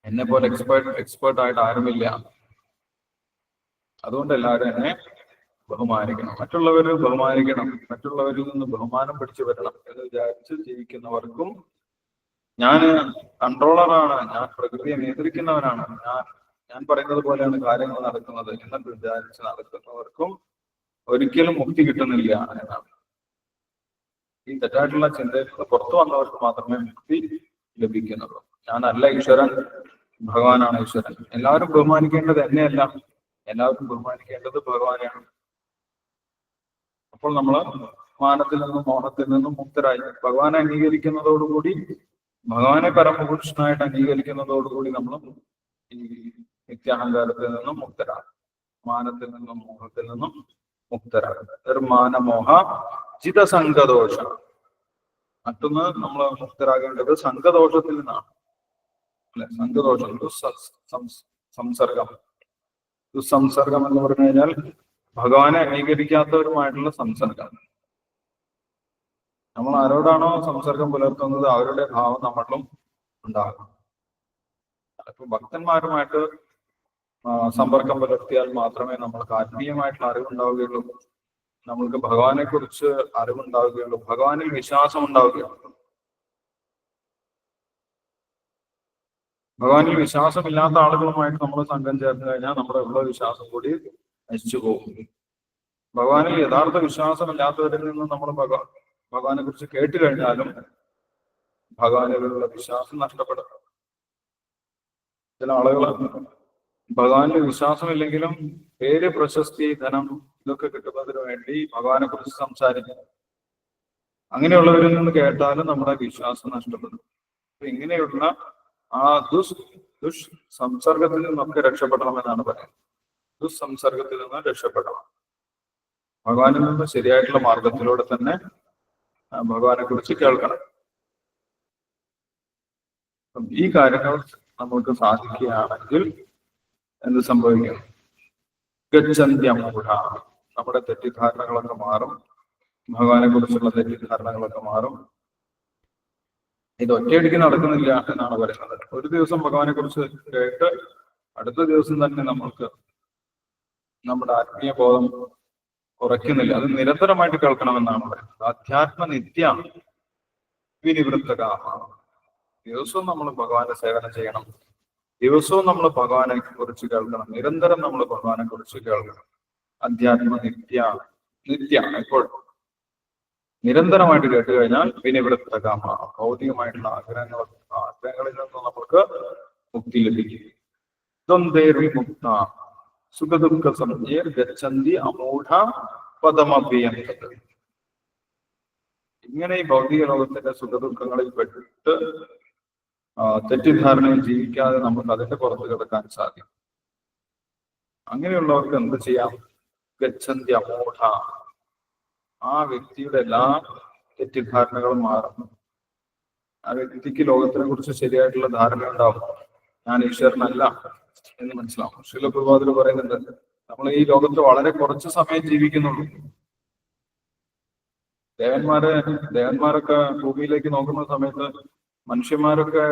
എന്നെ പോലെ എക്സ്പേർട്ട് ആയിട്ട് ആരുമില്ല. അതുകൊണ്ട് എല്ലാവരും എന്നെ ബഹുമാനിക്കണം, മറ്റുള്ളവരെ ബഹുമാനിക്കണം, മറ്റുള്ളവരിൽ നിന്ന് ബഹുമാനം പിടിച്ചു വരണം എന്ന് വിചാരിച്ച് ജീവിക്കുന്നവർക്കും, ഞാൻ കൺട്രോളറാണ്, ഞാൻ പ്രകൃതിയെ നിയന്ത്രിക്കുന്നവനാണ്, ഞാൻ പറയുന്നത് പോലെയാണ് കാര്യങ്ങൾ നടക്കുന്നത് എന്നൊക്കെ വിചാരിച്ച് നടക്കുന്നവർക്കും ഒരിക്കലും മുക്തി കിട്ടുന്നില്ല എന്നാണ്. ഈ തെറ്റായിട്ടുള്ള ചിന്തയിൽ നിന്ന് പുറത്തു വന്നവർക്ക് മാത്രമേ മുക്തി ലഭിക്കുന്നുള്ളൂ. ഞാനല്ല ഈശ്വരൻ, ഭഗവാനാണ് ഈശ്വരൻ. എല്ലാവരും ബഹുമാനിക്കേണ്ടത് എന്നെയല്ല, എല്ലാവരും ബഹുമാനിക്കേണ്ടത് ഭഗവാനെയാണ്. അപ്പോൾ നമ്മൾ മാനത്തിൽ നിന്നും മോഹത്തിൽ നിന്നും മുക്തരായി ഭഗവാനെ അംഗീകരിക്കുന്നതോടുകൂടി, ഭഗവാനെ പരമപുരുഷനായിട്ട് അംഗീകരിക്കുന്നതോടുകൂടി നമ്മൾ ഈ നിത്യാഹങ്കാരത്തിൽ നിന്നും മുക്തരാകും, മാനത്തിൽ നിന്നും മോഹത്തിൽ നിന്നും മുക്തരാകും. നിർമ്മാനമോഹ ചിതസംഗദോഷ. മറ്റൊന്ന് നമ്മൾ മുക്തരാകേണ്ടത് സംഘദോഷത്തിൽ നിന്നാണ്. അല്ലെ, സംഘദോഷം, സംസർഗം. ദുസ്സംസർഗം എന്ന് പറഞ്ഞു കഴിഞ്ഞാൽ ഭഗവാനെ അംഗീകരിക്കാത്തവരുമായിട്ടുള്ള സംസർഗം. നമ്മൾ ആരോടാണോ സംസർഗം പുലർത്തുന്നത് അവരുടെ ഭാവം നമ്മളിലും ഉണ്ടാകും. അപ്പൊ ഭക്തന്മാരുമായിട്ട് സമ്പർക്കം പുലർത്തിയാൽ മാത്രമേ നമ്മൾക്ക് ആത്മീയമായിട്ടുള്ള അറിവുണ്ടാവുകയുള്ളൂ, നമ്മൾക്ക് ഭഗവാനെ കുറിച്ച് അറിവുണ്ടാവുകയുള്ളൂ, ഭഗവാനിൽ വിശ്വാസം ഉണ്ടാവുകയുള്ളൂ. ഭഗവാനിൽ വിശ്വാസമില്ലാത്ത ആളുകളുമായിട്ട് നമ്മൾ സംഘം ചേർന്ന് കഴിഞ്ഞാൽ നമ്മുടെ ഉള്ള വിശ്വാസം കൂടി നശിച്ചു പോകും. ഭഗവാനിൽ യഥാർത്ഥ വിശ്വാസമില്ലാത്തവരിൽ നിന്ന് നമ്മൾ ഭഗവാനെ കുറിച്ച് കേട്ട് കഴിഞ്ഞാലും ഭഗവാനിലുള്ള വിശ്വാസം നഷ്ടപ്പെടും. ചില ആളുകൾ ഭഗവാനിൽ വിശ്വാസമില്ലെങ്കിലും പേര്, പ്രശസ്തി, ധനം ഇതൊക്കെ കിട്ടുന്നതിന് വേണ്ടി ഭഗവാനെ കുറിച്ച് സംസാരിക്കും. അങ്ങനെയുള്ളവരിൽ നിന്ന് കേട്ടാലും നമ്മുടെ വിശ്വാസം നഷ്ടപ്പെടും. ഇങ്ങനെയുള്ള ആ ദുസ്സംസർഗത്തിൽ നിന്നൊക്കെ രക്ഷപ്പെടണമെന്നാണ് പറയുന്നത്. ദുസ്സംസർഗത്തിൽ നിന്ന് രക്ഷപ്പെടണം. ഭഗവാനിൽ നിന്ന് ശരിയായിട്ടുള്ള മാർഗത്തിലൂടെ തന്നെ ഭഗവാനെ കുറിച്ച് കേൾക്കണം. ഈ കാര്യങ്ങൾ നമുക്ക് സാധിക്കുകയാണെങ്കിൽ എന്ത് സംഭവിക്കും? ഗച്ഛന്ത്യമൂഢ, നമ്മുടെ തെറ്റിദ്ധാരണകളൊക്കെ മാറും. ഭഗവാനെ കുറിച്ചുള്ള തെറ്റിദ്ധാരണകളൊക്കെ മാറും. ഇത് ഒറ്റയടിക്ക് നടക്കുന്നില്ല എന്നാണ് പറയുന്നത്. ഒരു ദിവസം ഭഗവാനെ കുറിച്ച് കേട്ട് അടുത്ത ദിവസം തന്നെ നമ്മൾക്ക് നമ്മുടെ ആത്മീയ ബോധം കുറയ്ക്കുന്നില്ല. അത് നിരന്തരമായിട്ട് കേൾക്കണമെന്നാണ് പറയുന്നത്. അധ്യാത്മ നിത്യ വിനിവൃത്തകാമ. ദിവസവും നമ്മൾ ഭഗവാനെ സേവനം ചെയ്യണം. ദിവസവും നമ്മൾ ഭഗവാനെ കുറിച്ച് കേൾക്കണം. നിരന്തരം നമ്മൾ ഭഗവാനെ കുറിച്ച് കേൾക്കണം. അധ്യാത്മ നിത്യ എപ്പോഴും നിരന്തരമായിട്ട് കേട്ട് കഴിഞ്ഞാൽ വിനിവൃത്തകാമ, ഭൗതികമായിട്ടുള്ള ആഗ്രഹങ്ങളിൽ നിന്ന് നമുക്ക് മുക്തി ലഭിക്കും. ദ്വന്ദ്വൈർവിമുക്ത സുഖദുഃഖ സംജ്ഞേർ ഗച്ഛന്തി അമൂഢ പദമഭ്യന്തത്. ഇങ്ങനെ ഈ ഭൗതിക ലോകത്തിന്റെ സുഖദുഃഖങ്ങളിൽ പെട്ട് തെറ്റിദ്ധാരണയിൽ ജീവിക്കാതെ നമുക്ക് അതിന്റെ പുറത്ത് കിടക്കാൻ സാധിക്കും. അങ്ങനെയുള്ളവർക്ക് എന്ത് ചെയ്യാം? ഗച്ഛന്തി അമൂഢ, ആ വ്യക്തിയുടെ എല്ലാ തെറ്റിദ്ധാരണകളും മാറും. ആ വ്യക്തിക്ക് ലോകത്തിനെ കുറിച്ച് ശരിയായിട്ടുള്ള ധാരണ ഉണ്ടാവും. ഞാൻ ഈശ്വരനല്ല എന്ന് മനസ്സിലാവും. ശീലപ്രഭാതിൽ പറയുന്നുണ്ട്, നമ്മൾ ഈ ലോകത്ത് വളരെ കുറച്ച് സമയം ജീവിക്കുന്നുള്ളൂ. ദേവന്മാരൊക്കെ ഭൂമിയിലേക്ക് നോക്കുന്ന സമയത്ത് മനുഷ്യന്മാരൊക്കെ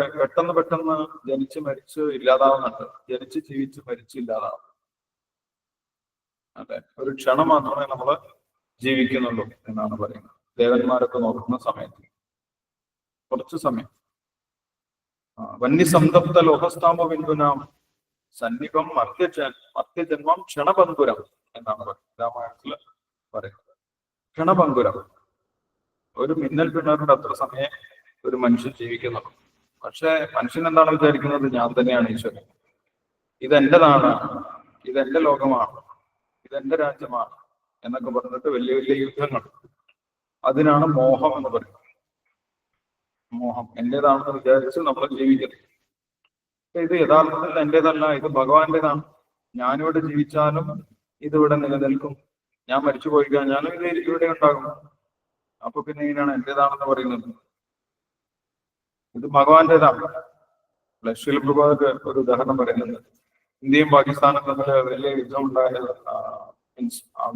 പെട്ടെന്ന് ജനിച്ച് മരിച്ച് ഇല്ലാതാവുന്നുണ്ട്. ജനിച്ച് ജീവിച്ച് മരിച്ച് ഇല്ലാതാവും. അല്ലെ, ഒരു ക്ഷണം മാത്രമേ നമ്മൾ ജീവിക്കുന്നുള്ളൂ എന്നാണ് പറയുന്നത്. ദേവന്മാരൊക്കെ നോക്കുന്ന സമയത്ത് കുറച്ച് സമയം. വന്യസംതപ്ത ലോഹസ്താമ ബിന്ദുനാം സന്നിപം മർത്യജന്മം ക്ഷണപങ്കുരം എന്നാണ് രാമായണത്തില് പറയുന്നത്. ക്ഷണപങ്കുരം, ഒരു മിന്നൽ പിണറിന്റെ അത്ര സമയം ഒരു മനുഷ്യൻ ജീവിക്കുന്നുള്ളൂ. പക്ഷെ മനുഷ്യൻ എന്താണ് വിചാരിക്കുന്നത്? ഞാൻ തന്നെയാണ് ഈശ്വരൻ, ഇതെന്റെതാണ്, ഇതെന്റെ ലോകമാണ്, ഇതെന്റെ രാജ്യമാണ് എന്നൊക്കെ പറഞ്ഞിട്ട് വലിയ വലിയ യുദ്ധങ്ങൾ. അതിനാണ് മോഹം എന്ന് പറയുന്നത്. മോഹം എന്റേതാണെന്ന് വിചാരിച്ച് നമ്മൾ ജീവിക്കുന്നത്. ഇത് യഥാർത്ഥത്തിൽ എന്റേതല്ല, ഇത് ഭഗവാന്റേതാണ്. ഞാനിവിടെ ജീവിച്ചാലും ഇതിവിടെ നിലനിൽക്കും. ഞാൻ മരിച്ചു പോയി കഴിഞ്ഞാലും ഇത് ഇവിടെ ഉണ്ടാകും. അപ്പൊ പിന്നെ ഇങ്ങനെയാണ് എന്റേതാണെന്ന് പറയുന്നത്. ഇത് ഭഗവാന്റേതാണ്. ലക്ഷ്മി പ്രഭാകർ ഒരു ഉദാഹരണം പറയുന്നുണ്ട്. ഇന്ത്യയും പാകിസ്ഥാനും തമ്മിൽ വലിയ യുദ്ധം ഉണ്ടായ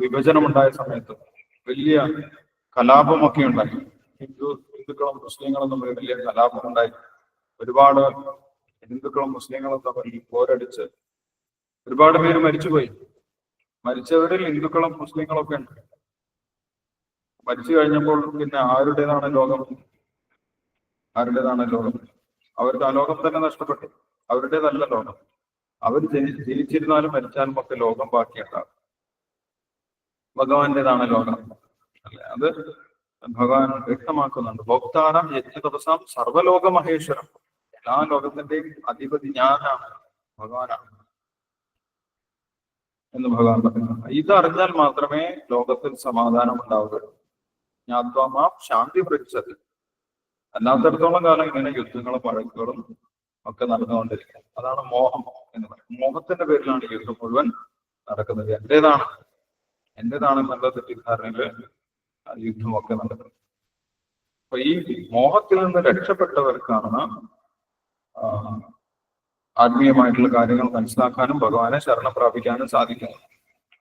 വിഭജനം ഉണ്ടായ സമയത്ത് വലിയ കലാപമൊക്കെ ഉണ്ടായി. ഹിന്ദുക്കളും മുസ്ലിങ്ങളും തമ്മിൽ വലിയ കലാപം ഉണ്ടായി. ഒരുപാട് ഹിന്ദുക്കളും മുസ്ലിങ്ങളും തമ്മിൽ പോരടിച്ച് ഒരുപാട് പേര് മരിച്ചുപോയി. മരിച്ചവരിൽ ഹിന്ദുക്കളും മുസ്ലിങ്ങളും ഒക്കെ ഉണ്ട്. മരിച്ചു കഴിഞ്ഞപ്പോൾ പിന്നെ ആരുടേതാണ് ലോകം? അവർക്ക് ആ ലോകം തന്നെ നഷ്ടപ്പെട്ടു. അവരുടേതല്ല ലോകം. അവർ ജീവിച്ചിരുന്നാലും മരിച്ചാലും ഒക്കെ ലോകം ബാക്കിയുണ്ടാകും. ഭഗവാന്റേതാണ് ലോകം അല്ലെ? അത് ഭഗവാൻ വ്യക്തമാക്കുന്നുണ്ട്. ഭോക്താരം യജ്ഞതപസാം സർവലോക മഹേശ്വരം, എല്ലാ ലോകത്തിന്റെയും അധിപതി ഞാനാണ്, ഭഗവാനാണ് എന്ന് ഭഗവാൻ പറയുന്നു. ഇതറിഞ്ഞാൽ മാത്രമേ ലോകത്തിൽ സമാധാനം ഉണ്ടാവുകയുള്ളൂ. ജ്ഞാത്വാമാം ശാന്തി പൃച്ഛതി. അല്ലാത്തടത്തോളം കാലം ഇങ്ങനെ യുദ്ധങ്ങളും വഴക്കുകളും ഒക്കെ നടന്നുകൊണ്ടിരിക്കും. അതാണ് മോഹം എന്ന് പറയുന്നത്. മോഹത്തിന്റെ പേരിലാണ് യുദ്ധം മുഴുവൻ നടക്കുന്നത്. എന്റേതാണെന്നുള്ള തെറ്റിദ്ധാരണയില് യുദ്ധമൊക്കെ നടക്കുന്നത്. അപ്പൊ ഈ മോഹത്തിൽ നിന്ന് രക്ഷപ്പെട്ടവർക്കാണ് ആത്മീയമായിട്ടുള്ള കാര്യങ്ങൾ മനസ്സിലാക്കാനും ഭഗവാനെ ശരണം പ്രാപിക്കാനും സാധിക്കുന്നത്.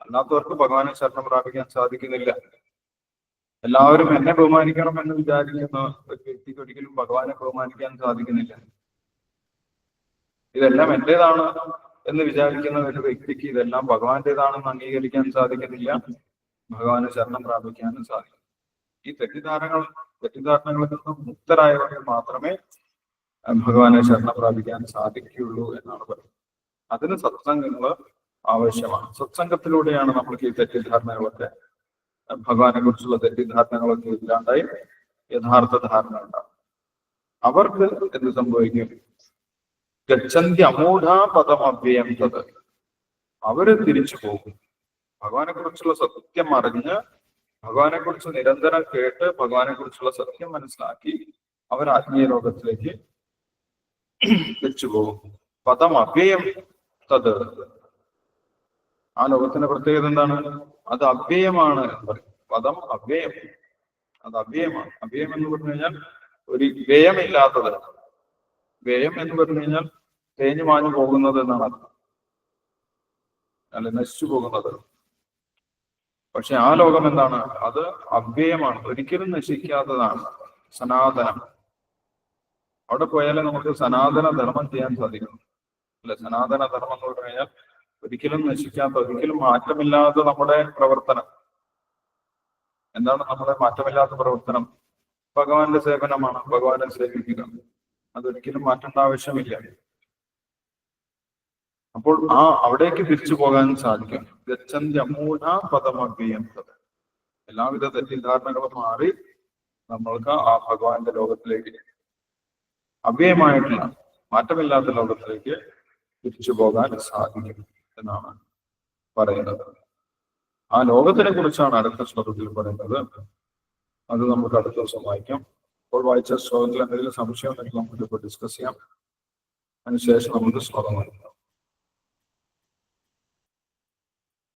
അല്ലാത്തവർക്ക് ഭഗവാനെ ശരണം പ്രാപിക്കാൻ സാധിക്കുന്നില്ല. എല്ലാവരും എന്നെ ബഹുമാനിക്കണം എന്ന് വിചാരിക്കുന്ന ഒരു വ്യക്തിക്ക് ഒരിക്കലും ഭഗവാനെ ബഹുമാനിക്കാൻ സാധിക്കുന്നില്ല. ഇതെല്ലാം എന്റേതാണ് എന്ന് വിചാരിക്കുന്ന ഒരു വ്യക്തിക്ക് ഇതെല്ലാം ഭഗവാന്റേതാണെന്ന് അംഗീകരിക്കാൻ സാധിക്കുന്നില്ല, ഭഗവാന് ശരണം പ്രാപിക്കാനും സാധിക്കും. ഈ തെറ്റിദ്ധാരണകളിൽ നിന്നും മുക്തരായവർക്ക് മാത്രമേ ഭഗവാനെ ശരണം പ്രാപിക്കാൻ സാധിക്കുകയുള്ളൂ എന്നാണ് പറയുന്നത്. അതിന് സത്സംഗങ്ങൾ ആവശ്യമാണ്. സത്സംഗത്തിലൂടെയാണ് നമ്മൾക്ക് ഈ തെറ്റിദ്ധാരണകളൊക്കെ, ഭഗവാനെ കുറിച്ചുള്ള തെറ്റിദ്ധാരണകളൊക്കെ ഇല്ലാണ്ടായി യഥാർത്ഥ ധാരണ ഉണ്ടാകും. അവർക്ക് എന്ത് സംഭവിക്കും? ഗച്ഛന്തി അമൂഢാ പദം അവ്യയം തത്. അവര് തിരിച്ചു പോകും. ഭഗവാനെ കുറിച്ചുള്ള സത്യം അറിഞ്ഞ്, ഭഗവാനെ കുറിച്ച് നിരന്തരം കേട്ട്, ഭഗവാനെ കുറിച്ചുള്ള സത്യം മനസ്സിലാക്കി അവർ ആത്മീയ ലോകത്തിലേക്ക് തിരിച്ചു പോകും. പദം അവ്യയം തത്. ആ ലോകത്തിന്റെ പ്രത്യേകത എന്താണ്? അത് അവ്യയമാണ് എന്ന് പറയും. പദം അവ്യയം, അത് അവ്യയമാണ്. അവ്യയം എന്ന് പറഞ്ഞു കഴിഞ്ഞാൽ ഒരു വ്യയമില്ലാത്തത്. വ്യയം എന്ന് പറഞ്ഞു കഴിഞ്ഞാൽ തേഞ്ഞു മാഞ്ഞു പോകുന്നത് എന്നാണ് അർത്ഥം, അല്ല നശിച്ചു പോകുന്നത്. പക്ഷെ ആ ലോകം എന്താണ്? അത് അവ്യയമാണ്, ഒരിക്കലും നശിക്കാത്തതാണ്, സനാതനം. അവിടെ പോയാലേ നമുക്ക് സനാതന ധർമ്മം ചെയ്യാൻ സാധിക്കും. അല്ലെ, സനാതന ധർമ്മം എന്ന് പറഞ്ഞു കഴിഞ്ഞാൽ ഒരിക്കലും നശിക്കാത്ത, ഒരിക്കലും മാറ്റമില്ലാത്ത നമ്മുടെ പ്രവർത്തനം. എന്താണ് നമ്മുടെ മാറ്റമില്ലാത്ത പ്രവർത്തനം? ഭഗവാന്റെ സേവനമാണ്, ഭഗവാനെ സേവിക്കുക. അതൊരിക്കലും മാറ്റേണ്ട ആവശ്യമില്ല. അപ്പോൾ അവിടേക്ക് തിരിച്ചു പോകാൻ സാധിക്കും. ഗച്ഛന്തി അമൂഢ പദമവ്യയം തത്. എല്ലാവിധ തെറ്റിദ്ധാരണകളും മാറി നമ്മൾക്ക് ആ ഭഗവാന്റെ ലോകത്തിലേക്ക്, അവ്യയമായിട്ടുള്ള മാറ്റമില്ലാത്ത ലോകത്തിലേക്ക് തിരിച്ചു പോകാൻ സാധിക്കും എന്നാണ് പറയുന്നത്. ആ ലോകത്തിനെ കുറിച്ചാണ് അടുത്ത ശ്ലോകത്തിൽ പറയുന്നത്. അത് നമുക്ക് അടുത്ത ദിവസം വായിക്കാം. ഇപ്പോൾ വായിച്ച ശ്ലോകത്തിൽ എന്തെങ്കിലും സംശയം ഉണ്ടെങ്കിൽ നമുക്ക് ഇപ്പോൾ ഡിസ്കസ് ചെയ്യാം. അതിനുശേഷം നമുക്ക് ശ്ലോകം വായിക്കാം.